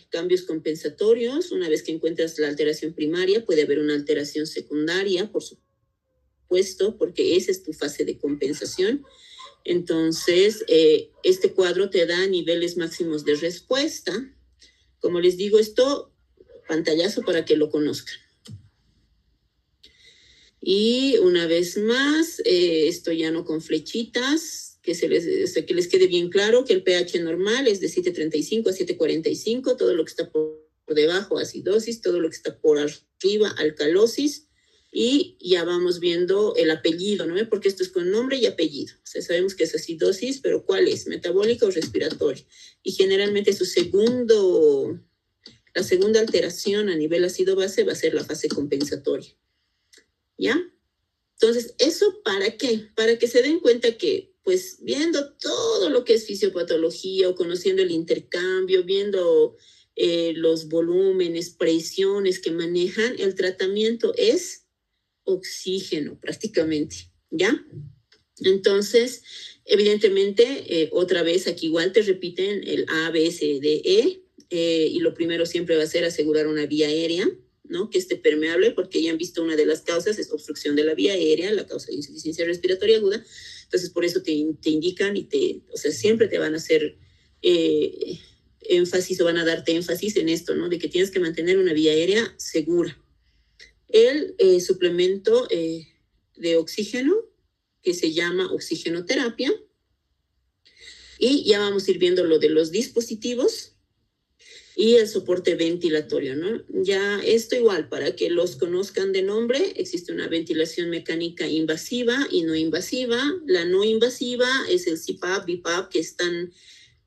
cambios compensatorios. Una vez que encuentras la alteración primaria, puede haber una alteración secundaria, por supuesto, porque esa es tu fase de compensación. Entonces, este cuadro te da niveles máximos de respuesta. Como les digo, esto, pantallazo para que lo conozcan. Y una vez más, esto ya no con flechitas, que les quede bien claro que el pH normal es de 7.35 a 7.45, todo lo que está por debajo, acidosis, todo lo que está por arriba, alcalosis, y ya vamos viendo el apellido, ¿no? Porque esto es con nombre y apellido. O sea, sabemos que es acidosis, pero ¿cuál es? ¿Metabólica o respiratoria? Y generalmente la segunda alteración a nivel ácido-base va a ser la fase compensatoria. ¿Ya? Entonces, ¿eso para qué? Para que se den cuenta que, pues, viendo todo lo que es fisiopatología o conociendo el intercambio, viendo los volúmenes, presiones que manejan, el tratamiento es oxígeno prácticamente, ¿ya? Entonces, evidentemente, otra vez aquí igual te repiten el A, B, C, D, E, y lo primero siempre va a ser asegurar una vía aérea, ¿no? Que esté permeable, porque ya han visto una de las causas es obstrucción de la vía aérea, la causa de insuficiencia respiratoria aguda. Entonces, por eso te indican o sea, siempre te van a hacer énfasis o van a darte énfasis en esto, ¿no? De que tienes que mantener una vía aérea segura. El suplemento de oxígeno, que se llama oxigenoterapia. Y ya vamos a ir viendo lo de los dispositivos y el soporte ventilatorio, ¿no? Ya esto igual, para que los conozcan de nombre, existe una ventilación mecánica invasiva y no invasiva. La no invasiva es el CPAP, BiPAP, que están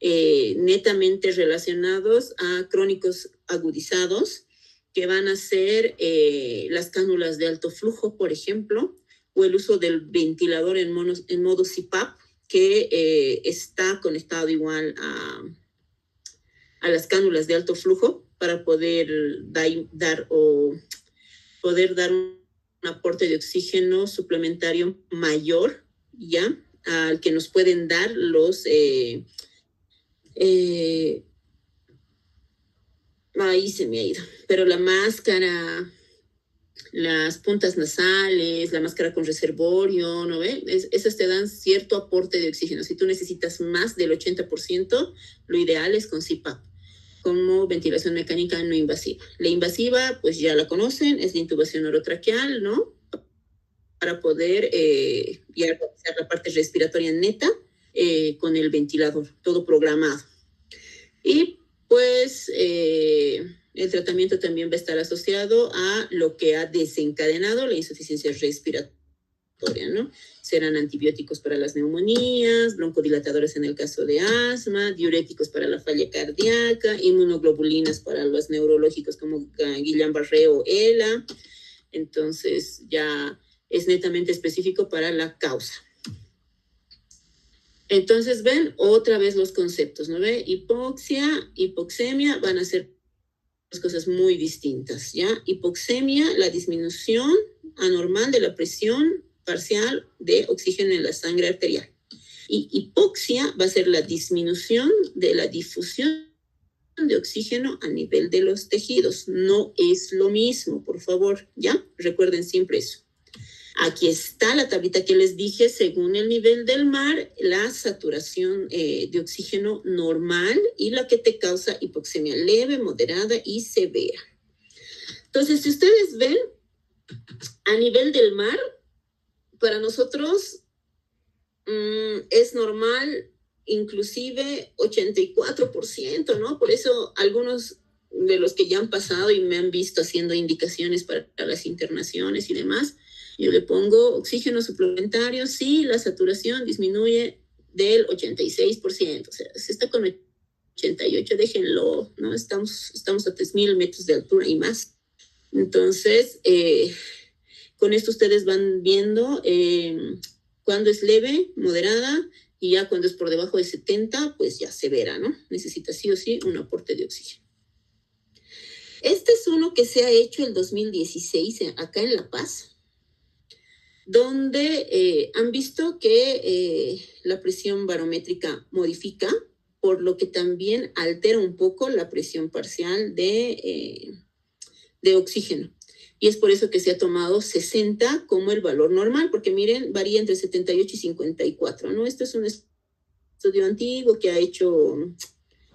netamente relacionados a crónicos agudizados, que van a ser las cánulas de alto flujo, por ejemplo, o el uso del ventilador en modo CPAP, que está conectado igual a las cánulas de alto flujo para poder dar o poder dar un aporte de oxígeno suplementario mayor, ¿ya? Al que nos pueden dar los... ahí se me ha ido, pero la máscara, las puntas nasales, la máscara con reservorio, ¿no ve? Esas te dan cierto aporte de oxígeno. Si tú necesitas más del 80%, lo ideal es con CPAP, como ventilación mecánica no invasiva. La invasiva, pues ya la conocen, es la intubación orotraqueal, ¿no? Para poder ya realizar la parte respiratoria neta con el ventilador, todo programado. Y pues el tratamiento también va a estar asociado a lo que ha desencadenado la insuficiencia respiratoria, ¿no? Serán antibióticos para las neumonías, broncodilatadores en el caso de asma, diuréticos para la falla cardíaca, inmunoglobulinas para los neurológicos como Guillain-Barré o ELA. Entonces ya es netamente específico para la causa. Entonces, ven otra vez los conceptos, ¿no ve? Hipoxia, hipoxemia van a ser dos cosas muy distintas, ¿ya? Hipoxemia, la disminución anormal de la presión parcial de oxígeno en la sangre arterial. Y hipoxia va a ser la disminución de la difusión de oxígeno a nivel de los tejidos. No es lo mismo, por favor, ¿ya? Recuerden siempre eso. Aquí está la tablita que les dije, según el nivel del mar, la saturación de oxígeno normal y la que te causa hipoxemia leve, moderada y severa. Entonces, si ustedes ven, a nivel del mar, para nosotros es normal, inclusive 84%, ¿no? Por eso algunos de los que ya han pasado y me han visto haciendo indicaciones para las internaciones y demás, yo le pongo oxígeno suplementario si la saturación disminuye del 86%. O sea, si está con 88, déjenlo, ¿no? Estamos a 3,000 metros de altura y más. Entonces, con esto ustedes van viendo cuando es leve, moderada, y ya cuando es por debajo de 70, pues ya severa, ¿no? Necesita sí o sí un aporte de oxígeno. Este es uno que se ha hecho el 2016 acá en La Paz, donde han visto que la presión barométrica modifica, por lo que también altera un poco la presión parcial de oxígeno. Y es por eso que se ha tomado 60 como el valor normal, porque miren, varía entre 78 y 54, ¿no? Esto es un estudio antiguo que ha hecho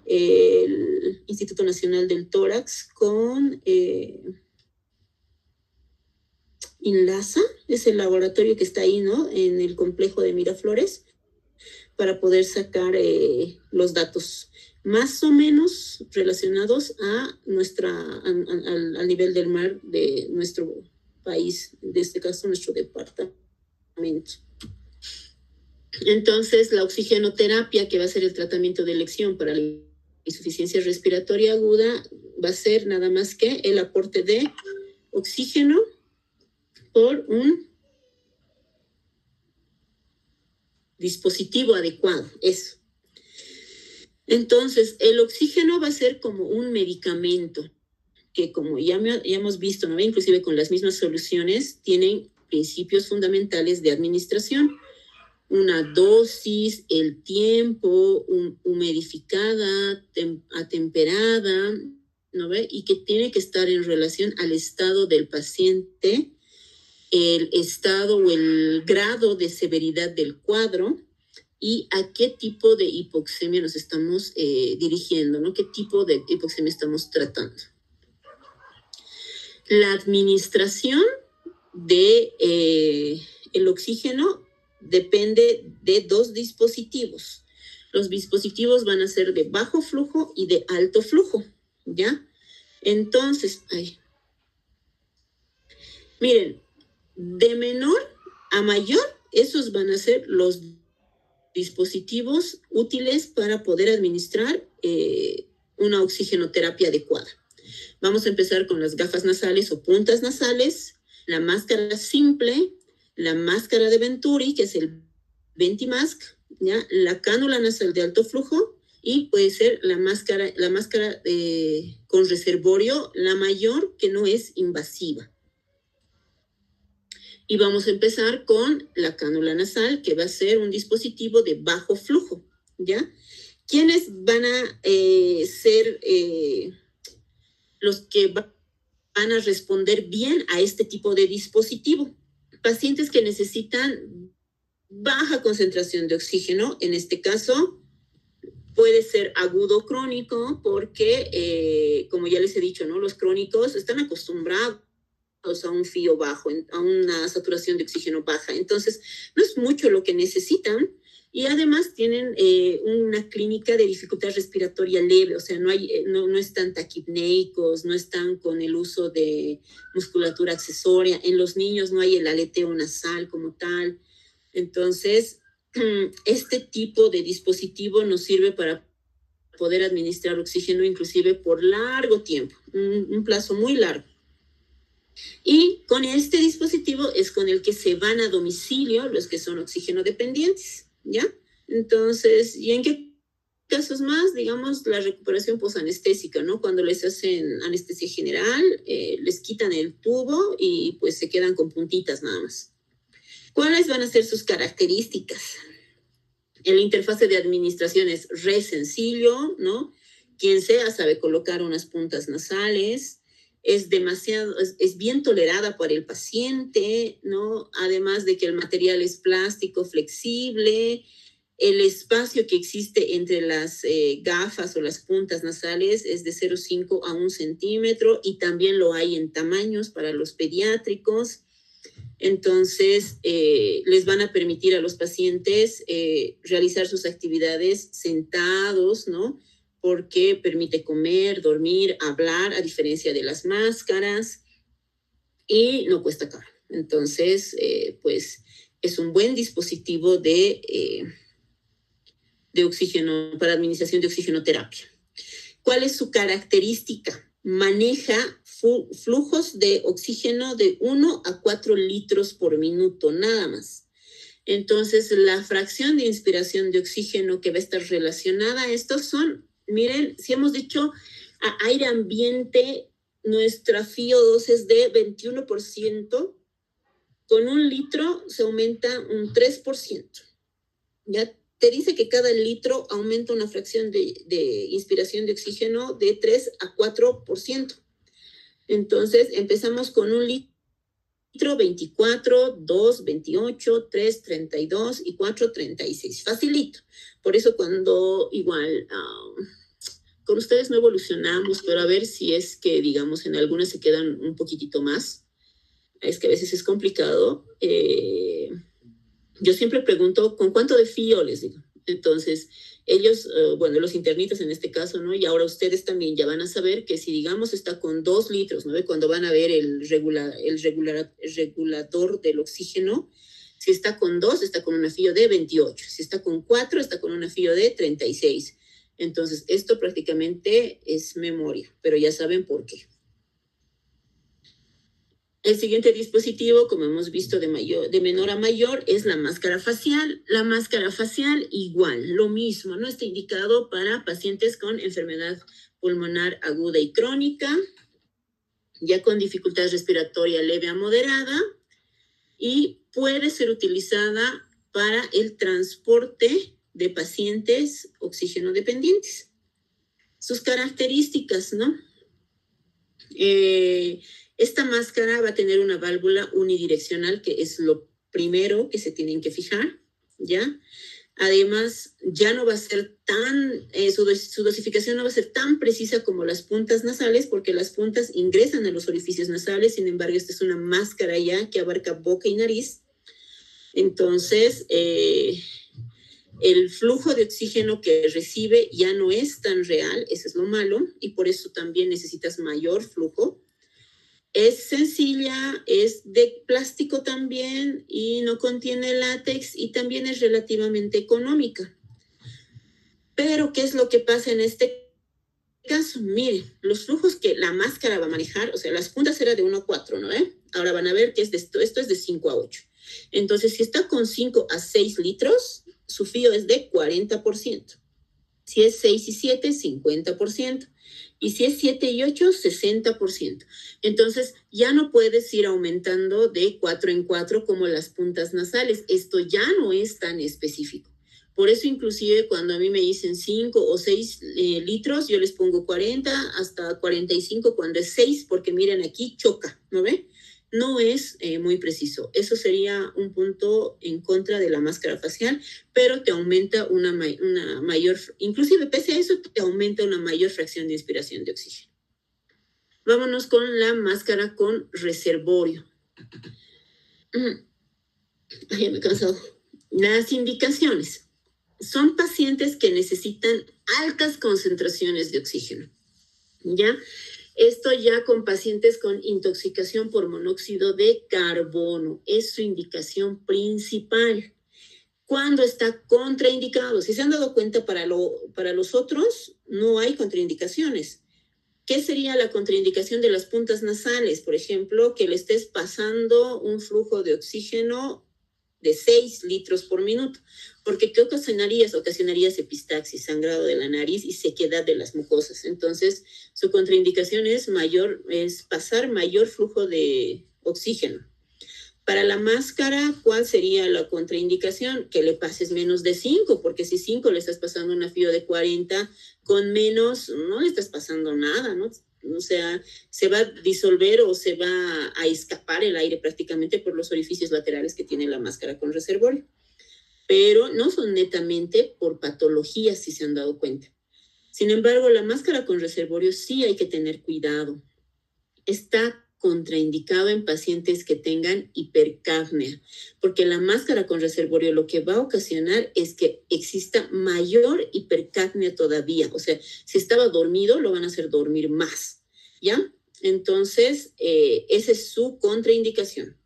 el Instituto Nacional del Tórax con... INLASA, es el laboratorio que está ahí, ¿no? En el complejo de Miraflores, para poder sacar los datos más o menos relacionados a al nivel del mar de nuestro país, en este caso nuestro departamento. Entonces, la oxigenoterapia, que va a ser el tratamiento de elección para la insuficiencia respiratoria aguda, va a ser nada más que el aporte de oxígeno por un dispositivo adecuado, eso. Entonces, el oxígeno va a ser como un medicamento que, como ya hemos visto, ¿no? Inclusive con las mismas soluciones, tienen principios fundamentales de administración. Una dosis, el tiempo, humidificada, atemperada, ¿no ve? Y que tiene que estar en relación al estado del paciente, el estado o el grado de severidad del cuadro y a qué tipo de hipoxemia nos estamos dirigiendo, ¿no? ¿Qué tipo de hipoxemia estamos tratando? La administración de el oxígeno depende de dos dispositivos. Los dispositivos van a ser de bajo flujo y de alto flujo, ¿ya? Entonces, miren, de menor a mayor, esos van a ser los dispositivos útiles para poder administrar una oxigenoterapia adecuada. Vamos a empezar con las gafas nasales o puntas nasales, la máscara simple, la máscara de Venturi, que es el Ventimask, ¿ya? La cánula nasal de alto flujo y puede ser la máscara con reservorio, la mayor, que no es invasiva. Y vamos a empezar con la cánula nasal, que va a ser un dispositivo de bajo flujo, ¿ya? ¿Quiénes van a ser los que van a responder bien a este tipo de dispositivo? Pacientes que necesitan baja concentración de oxígeno, en este caso puede ser agudo crónico, porque como ya les he dicho, ¿no? Los crónicos están acostumbrados a un fío bajo, a una saturación de oxígeno baja, entonces no es mucho lo que necesitan, y además tienen una clínica de dificultad respiratoria leve, o sea, no están taquipneicos, no están con el uso de musculatura accesoria. En los niños no hay el aleteo nasal como tal. Entonces, este tipo de dispositivo nos sirve para poder administrar oxígeno inclusive por largo tiempo, un plazo muy largo. Y con este dispositivo es con el que se van a domicilio los que son oxígeno dependientes, ¿ya? Entonces, ¿y en qué casos más? Digamos, la recuperación posanestésica, ¿no? Cuando les hacen anestesia general, les quitan el tubo y pues se quedan con puntitas nada más. ¿Cuáles van a ser sus características? En la interfase de administración es re sencillo, ¿no? Quien sea sabe colocar unas puntas nasales. Es bien tolerada por el paciente, ¿no? Además de que el material es plástico, flexible. El espacio que existe entre las gafas o las puntas nasales es de 0,5 a 1 centímetro, y también lo hay en tamaños para los pediátricos. Entonces, les van a permitir a los pacientes realizar sus actividades sentados, ¿no? Porque permite comer, dormir, hablar, a diferencia de las máscaras, y no cuesta caro. Entonces, pues es un buen dispositivo de oxígeno, para administración de oxigenoterapia. ¿Cuál es su característica? Maneja flujos de oxígeno de 1 a 4 litros por minuto, nada más. Entonces, la fracción de inspiración de oxígeno que va a estar relacionada a estos son, miren, si hemos dicho a aire ambiente, nuestra FiO2 es de 21%, con 1 litro se aumenta un 3%. Ya te dice que cada litro aumenta una fracción de inspiración de oxígeno de 3 a 4%. Entonces, empezamos con 1 litro, 24, 2, 28, 3, 32 y 4, 36. Facilito. Por eso cuando igual con ustedes no evolucionamos, pero a ver si es que, digamos, en algunas se quedan un poquitito más. Es que a veces es complicado. Yo siempre pregunto, ¿con cuánto de fío? Les digo. Entonces, ellos, bueno, los internitos en este caso, ¿no? Y ahora ustedes también ya van a saber que si, digamos, está con 2 litros, ¿no? Cuando van a ver el regulador del oxígeno, si está con 2, está con una fío de 28. Si está con 4, está con una fío de 36. Entonces, esto prácticamente es memoria, pero ya saben por qué. El siguiente dispositivo, como hemos visto de menor a mayor, es la máscara facial. La máscara facial igual, lo mismo, ¿no? Está indicado para pacientes con enfermedad pulmonar aguda y crónica, ya con dificultad respiratoria leve a moderada, y puede ser utilizada para el transporte de pacientes oxígeno dependientes. Sus características, ¿no? Esta máscara va a tener una válvula unidireccional, que es lo primero que se tienen que fijar, ¿ya? Además, ya no va a ser su dosificación no va a ser tan precisa como las puntas nasales, porque las puntas ingresan a los orificios nasales. Sin embargo, esta es una máscara ya que abarca boca y nariz. Entonces, el flujo de oxígeno que recibe ya no es tan real, eso es lo malo, y por eso también necesitas mayor flujo. Es sencilla, es de plástico también, y no contiene látex, y también es relativamente económica. Pero, ¿qué es lo que pasa en este caso? Miren, los flujos que la máscara va a manejar, o sea, las puntas eran de 1 a 4, ¿no? Ahora van a ver que esto es de 5 a 8. Entonces, si está con 5 a 6 litros, su fío es de 40%. Si es 6 y 7, 50%. Y si es 7 y 8, 60%. Entonces, ya no puedes ir aumentando de 4 en 4 como las puntas nasales. Esto ya no es tan específico. Por eso, inclusive, cuando a mí me dicen 5 o 6 litros, yo les pongo 40 hasta 45 cuando es 6, porque miren aquí, choca, ¿no ven? No es muy preciso. Eso sería un punto en contra de la máscara facial, pero te aumenta una mayor, inclusive pese a eso, te aumenta una mayor fracción de inspiración de oxígeno. Vámonos con la máscara con reservorio. Ay, me he cansado. Las indicaciones. Son pacientes que necesitan altas concentraciones de oxígeno, ¿ya? Esto ya con pacientes con intoxicación por monóxido de carbono. Es su indicación principal. ¿Cuándo está contraindicado? Si se han dado cuenta, para los otros no hay contraindicaciones. ¿Qué sería la contraindicación de las puntas nasales? Por ejemplo, que le estés pasando un flujo de oxígeno de 6 litros por minuto. Porque ¿qué ocasionarías? Ocasionarías epistaxis, sangrado de la nariz y sequedad de las mucosas. Entonces, su contraindicación es pasar mayor flujo de oxígeno. Para la máscara, ¿cuál sería la contraindicación? Que le pases menos de 5, porque si 5 le estás pasando una FIO de 40, con menos no le estás pasando nada, ¿no? O sea, se va a disolver o se va a escapar el aire prácticamente por los orificios laterales que tiene la máscara con reservorio. Pero no son netamente por patologías, si se han dado cuenta. Sin embargo, la máscara con reservorio sí hay que tener cuidado. Está contraindicado en pacientes que tengan hipercapnia, porque la máscara con reservorio lo que va a ocasionar es que exista mayor hipercapnia todavía. O sea, si estaba dormido, lo van a hacer dormir más, ¿ya? Entonces, esa es su contraindicación.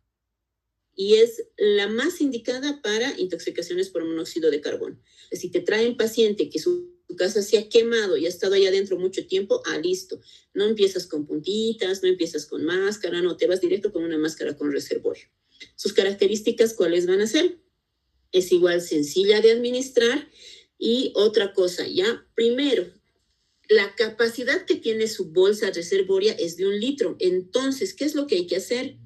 Y es la más indicada para intoxicaciones por monóxido de carbono. Si te traen paciente que su casa se ha quemado y ha estado ahí adentro mucho tiempo, listo. No empiezas con puntitas, no empiezas con máscara, no, te vas directo con una máscara con reservorio. Sus características, ¿cuáles van a ser? Es igual sencilla de administrar. Y otra cosa, ya, primero, la capacidad que tiene su bolsa reservoria es de 1 litro. Entonces, ¿qué es lo que hay que hacer?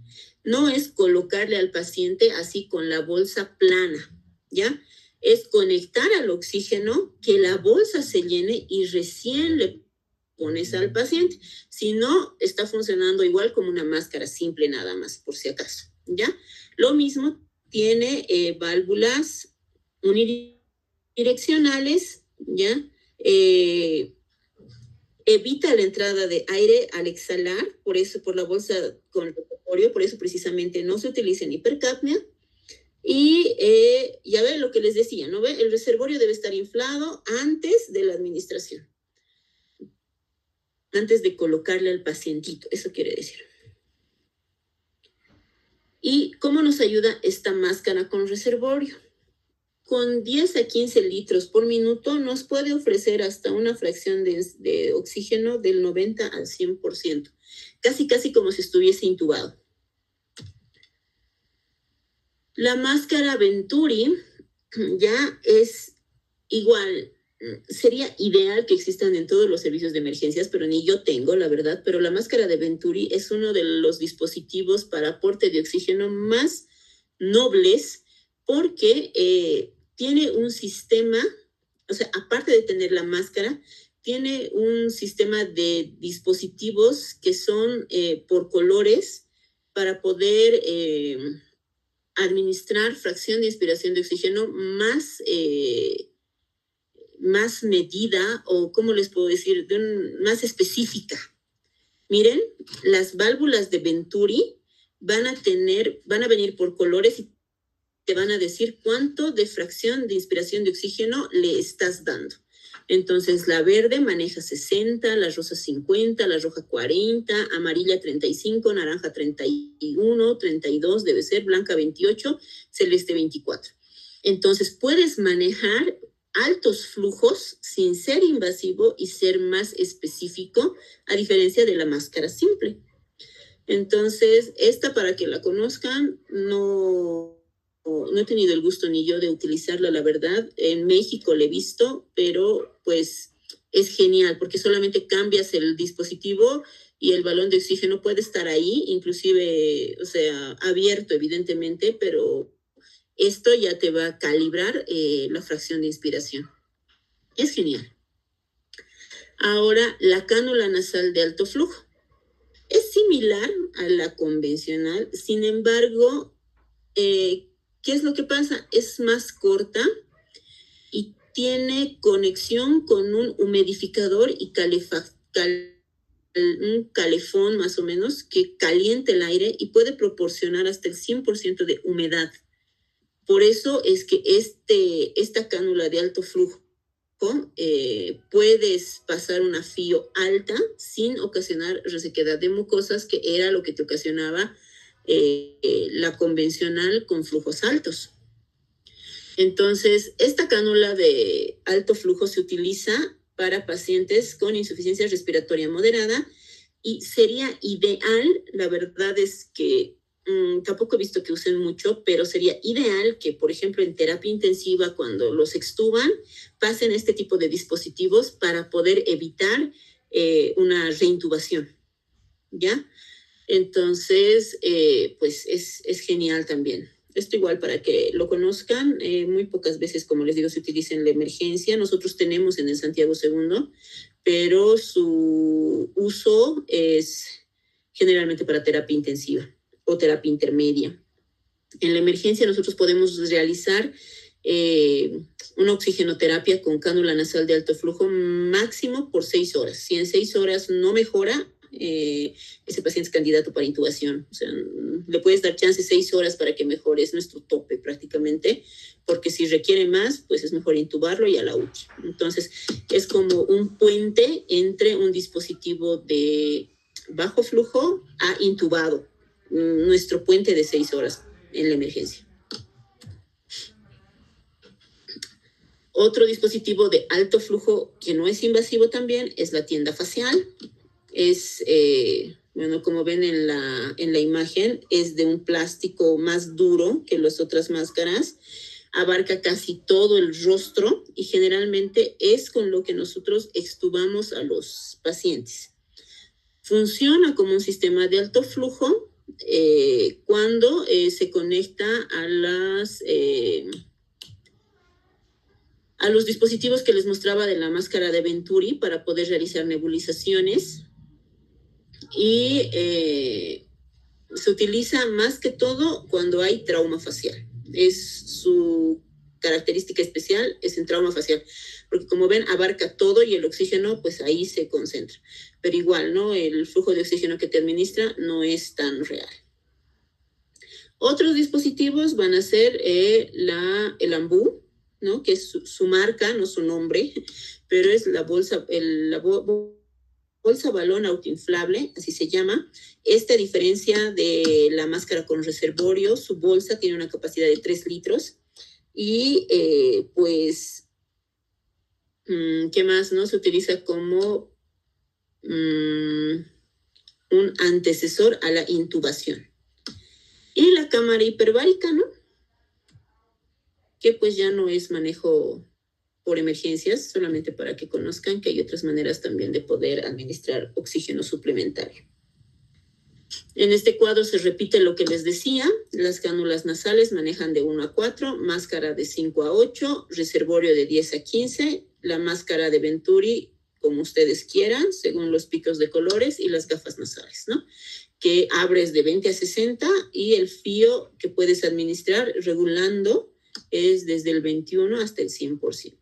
No es colocarle al paciente así con la bolsa plana, ¿ya? Es conectar al oxígeno, que la bolsa se llene y recién le pones al paciente. Si no, está funcionando igual como una máscara simple nada más, por si acaso, ¿ya? Lo mismo tiene válvulas unidireccionales, ¿ya? Evita la entrada de aire al exhalar, por eso por la bolsa con reservorio, por eso precisamente no se utiliza en hipercapnia. Y ya ven lo que les decía, ¿no ve? El reservorio debe estar inflado antes de la administración, antes de colocarle al pacientito, eso quiere decir. ¿Y cómo nos ayuda esta máscara con reservorio? Con 10 a 15 litros por minuto nos puede ofrecer hasta una fracción de oxígeno del 90 al 100%, casi como si estuviese intubado. La máscara Venturi ya es igual, sería ideal que existan en todos los servicios de emergencias, pero ni yo tengo, la verdad, pero la máscara de Venturi es uno de los dispositivos para aporte de oxígeno más nobles, porque tiene un sistema, o sea, aparte de tener la máscara, tiene un sistema de dispositivos que son por colores para poder administrar fracción de inspiración de oxígeno más medida, o ¿cómo les puedo decir? Más específica. Miren, las válvulas de Venturi van a venir por colores y te van a decir cuánto de fracción de inspiración de oxígeno le estás dando. Entonces, la verde maneja 60, la rosa 50, la roja 40, amarilla 35, naranja 31, 32 debe ser, blanca 28, celeste 24. Entonces, puedes manejar altos flujos sin ser invasivo y ser más específico, a diferencia de la máscara simple. Entonces, esta, para que la conozcan, no he tenido el gusto ni yo de utilizarla, la verdad. En México la he visto, pero pues es genial porque solamente cambias el dispositivo y el balón de oxígeno puede estar ahí, inclusive, o sea, abierto evidentemente, pero esto ya te va a calibrar la fracción de inspiración. Es genial. Ahora, la cánula nasal de alto flujo. Es similar a la convencional, sin embargo, ¿qué es lo que pasa? Es más corta y tiene conexión con un humidificador y un calefón más o menos que calienta el aire y puede proporcionar hasta el 100% de humedad. Por eso es que esta cánula de alto flujo puedes pasar una FIO alta sin ocasionar resequedad de mucosas, que era lo que te ocasionaba la convencional con flujos altos. Entonces, esta cánula de alto flujo se utiliza para pacientes con insuficiencia respiratoria moderada y sería ideal, la verdad es que tampoco he visto que usen mucho, pero sería ideal que, por ejemplo, en terapia intensiva, cuando los extuban, pasen este tipo de dispositivos para poder evitar una reintubación, ¿ya? Entonces, pues es genial también. Esto igual para que lo conozcan, muy pocas veces, como les digo, se utiliza en la emergencia. Nosotros tenemos en el Santiago II, pero su uso es generalmente para terapia intensiva o terapia intermedia. En la emergencia nosotros podemos realizar una oxigenoterapia con cánula nasal de alto flujo máximo por 6 horas. Si en 6 horas no mejora, ese paciente es candidato para intubación. O sea, le puedes dar chance 6 horas para que mejore, es nuestro tope prácticamente, porque si requiere más, pues es mejor intubarlo y a la UCI. Entonces, es como un puente entre un dispositivo de bajo flujo a intubado, nuestro puente de 6 horas en la emergencia. Otro dispositivo de alto flujo que no es invasivo también es la tienda facial. Es, bueno, como ven en la imagen, es de un plástico más duro que las otras máscaras, abarca casi todo el rostro y generalmente es con lo que nosotros extubamos a los pacientes. Funciona como un sistema de alto flujo cuando se conecta a los dispositivos que les mostraba de la máscara de Venturi para poder realizar nebulizaciones. Y se utiliza más que todo cuando hay trauma facial. Es su característica especial, es en trauma facial, porque como ven abarca todo y el oxígeno pues ahí se concentra, pero igual, ¿no? El flujo de oxígeno que te administra no es tan real. Otros dispositivos van a ser el Ambu, ¿no? Que es su marca, no su nombre, pero es la bolsa balón autoinflable, así se llama. Esta, a diferencia de la máscara con reservorio, su bolsa tiene una capacidad de 3 litros y pues, ¿qué más, no? Se utiliza como un antecesor a la intubación. Y la cámara hiperbárica, ¿no? Que pues ya no es manejo por emergencias, solamente para que conozcan que hay otras maneras también de poder administrar oxígeno suplementario. En este cuadro se repite lo que les decía, las cánulas nasales manejan de 1 a 4, máscara de 5 a 8, reservorio de 10 a 15, la máscara de Venturi, como ustedes quieran, según los picos de colores, y las gafas nasales, ¿no? Que abres de 20 a 60 y el FIO que puedes administrar regulando es desde el 21 hasta el 100%.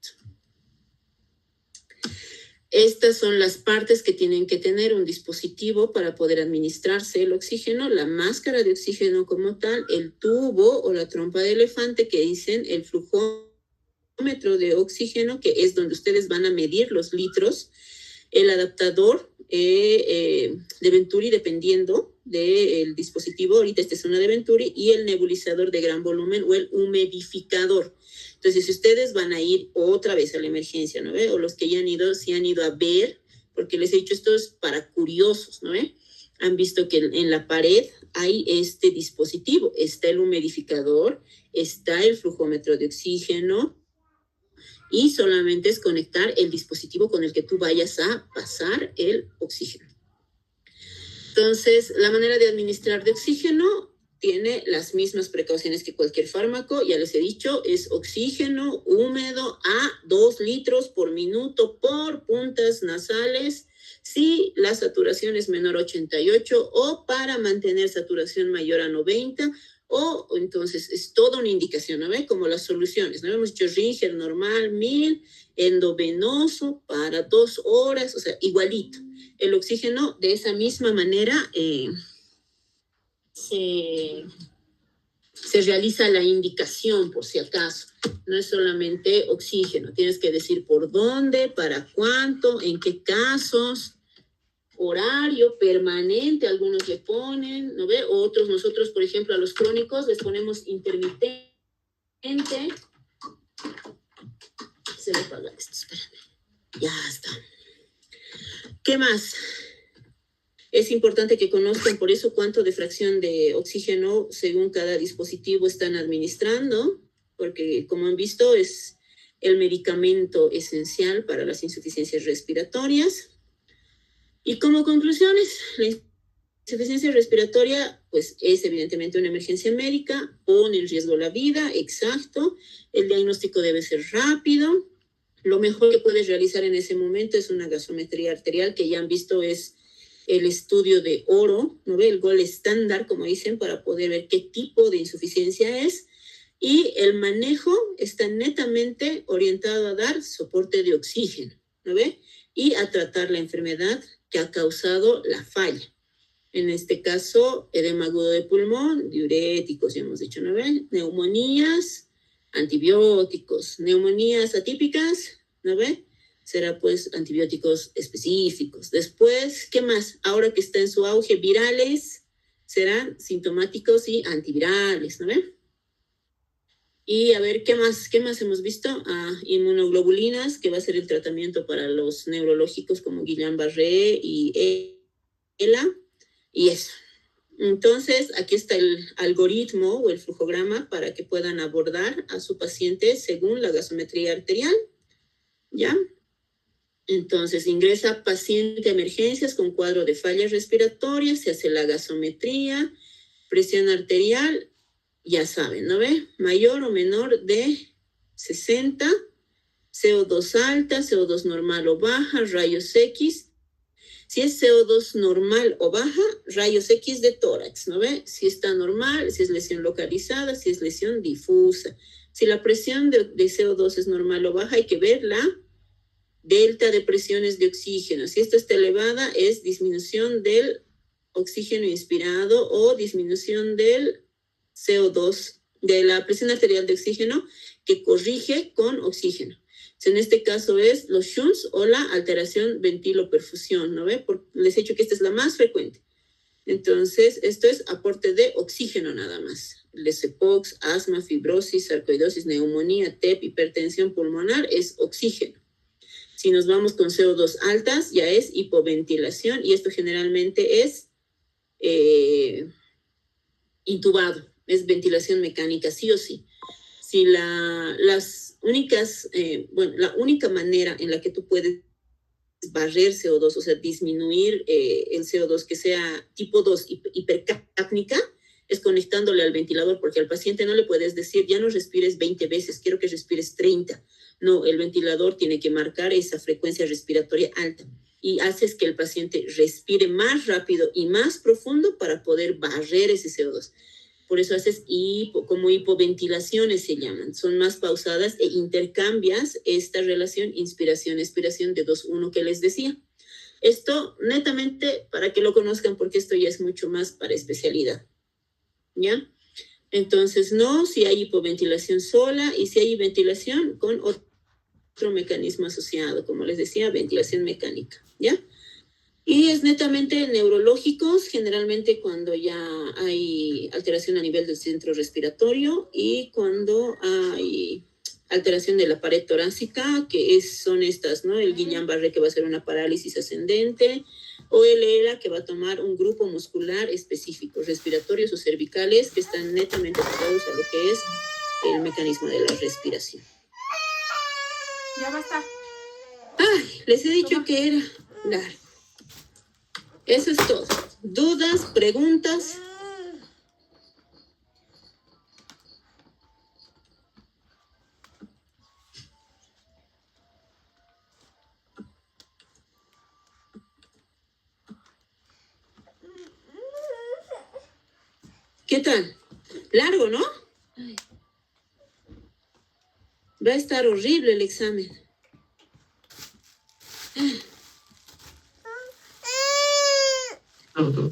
Estas son las partes que tienen que tener un dispositivo para poder administrarse el oxígeno, la máscara de oxígeno como tal, el tubo o la trompa de elefante que dicen el flujómetro de oxígeno, que es donde ustedes van a medir los litros, el adaptador de Venturi dependiendo del dispositivo, ahorita esta es una de Venturi, y el nebulizador de gran volumen o el humidificador. Entonces, si ustedes van a ir otra vez a la emergencia, ¿no ve? O los que ya han ido, si han ido a ver, porque les he dicho esto es para curiosos, ¿no ve? Han visto que en la pared hay este dispositivo, está el humidificador, está el flujómetro de oxígeno, y solamente es conectar el dispositivo con el que tú vayas a pasar el oxígeno. Entonces, la manera de administrar de oxígeno tiene las mismas precauciones que cualquier fármaco. Ya les he dicho, es oxígeno húmedo a 2 litros por minuto por puntas nasales si la saturación es menor a 88 o para mantener saturación mayor a 90 o entonces es toda una indicación, ¿no ve? Como las soluciones, ¿no? Hemos dicho Ringer normal, 1000, endovenoso para 2 horas, o sea, igualito. El oxígeno de esa misma manera se realiza la indicación por si acaso. No es solamente oxígeno, tienes que decir por dónde, para cuánto, en qué casos, horario permanente, algunos le ponen, ¿no ve? Otros, nosotros, por ejemplo, a los crónicos les ponemos intermitente. Se me apaga esto, espérame. Ya está. ¿Qué más? Es importante que conozcan por eso cuánto de fracción de oxígeno según cada dispositivo están administrando, porque como han visto es el medicamento esencial para las insuficiencias respiratorias. Y como conclusiones, la insuficiencia respiratoria pues es evidentemente una emergencia médica, pone en riesgo la vida, exacto, el diagnóstico debe ser rápido, lo mejor que puedes realizar en ese momento es una gasometría arterial, que ya han visto es el estudio de oro, ¿no ve? El gol estándar, como dicen, para poder ver qué tipo de insuficiencia es. Y el manejo está netamente orientado a dar soporte de oxígeno, ¿no ve? Y a tratar la enfermedad que ha causado la falla. En este caso, edema agudo de pulmón, diuréticos, ya hemos dicho, ¿no ve? Neumonías, antibióticos, neumonías atípicas, ¿no ve? Será pues antibióticos específicos. Después, ¿qué más? Ahora que está en su auge, virales, serán sintomáticos y antivirales, ¿no ve? Y a ver, ¿qué más hemos visto? Inmunoglobulinas, que va a ser el tratamiento para los neurológicos como Guillain-Barré y ELA, y eso. Entonces, aquí está el algoritmo o el flujograma para que puedan abordar a su paciente según la gasometría arterial, ¿ya? Entonces, ingresa paciente a emergencias con cuadro de fallas respiratorias, se hace la gasometría, presión arterial, ya saben, ¿no ve? Mayor o menor de 60, CO2 alta, CO2 normal o baja, rayos X. Si es CO2 normal o baja, rayos X de tórax, ¿no ve? Si está normal, si es lesión localizada, si es lesión difusa. Si la presión de CO2 es normal o baja, hay que ver la delta de presiones de oxígeno. Si esta está elevada, es disminución del oxígeno inspirado o disminución del CO2, de la presión arterial de oxígeno que corrige con oxígeno. En este caso es los shunts o la alteración ventiloperfusión, ¿no ve? Les he dicho que esta es la más frecuente. Entonces, esto es aporte de oxígeno nada más. Lesepox, asma, fibrosis, sarcoidosis, neumonía, TEP, hipertensión pulmonar, es oxígeno. Si nos vamos con CO2 altas, ya es hipoventilación y esto generalmente es intubado, es ventilación mecánica, sí o sí. Si la única manera en la que tú puedes barrer CO2, o sea, disminuir el CO2 que sea tipo 2 hipercápnica, es conectándole al ventilador, porque al paciente no le puedes decir, ya no respires 20 veces, quiero que respires 30. No, el ventilador tiene que marcar esa frecuencia respiratoria alta y haces que el paciente respire más rápido y más profundo para poder barrer ese CO2. Por eso haces como hipoventilaciones se llaman, son más pausadas e intercambias esta relación inspiración-expiración de 2-1 que les decía. Esto netamente para que lo conozcan, porque esto ya es mucho más para especialidad, ¿ya? Entonces, no, si hay hipoventilación sola y si hay ventilación con otro mecanismo asociado, como les decía, ventilación mecánica, ¿ya? Y es netamente neurológicos, generalmente cuando ya hay alteración a nivel del centro respiratorio y cuando hay alteración de la pared torácica, que son estas, ¿no? El Guillain-Barré, que va a ser una parálisis ascendente, o el ELA, que va a tomar un grupo muscular específico, respiratorios o cervicales, que están netamente asociados a lo que es el mecanismo de la respiración.
Ya va a estar.
Ay, les he dicho que era largo. Eso es todo. ¿Dudas? ¿Preguntas? ¿Qué tal? Largo, ¿no? Ay. Va a estar horrible el examen.
Todo.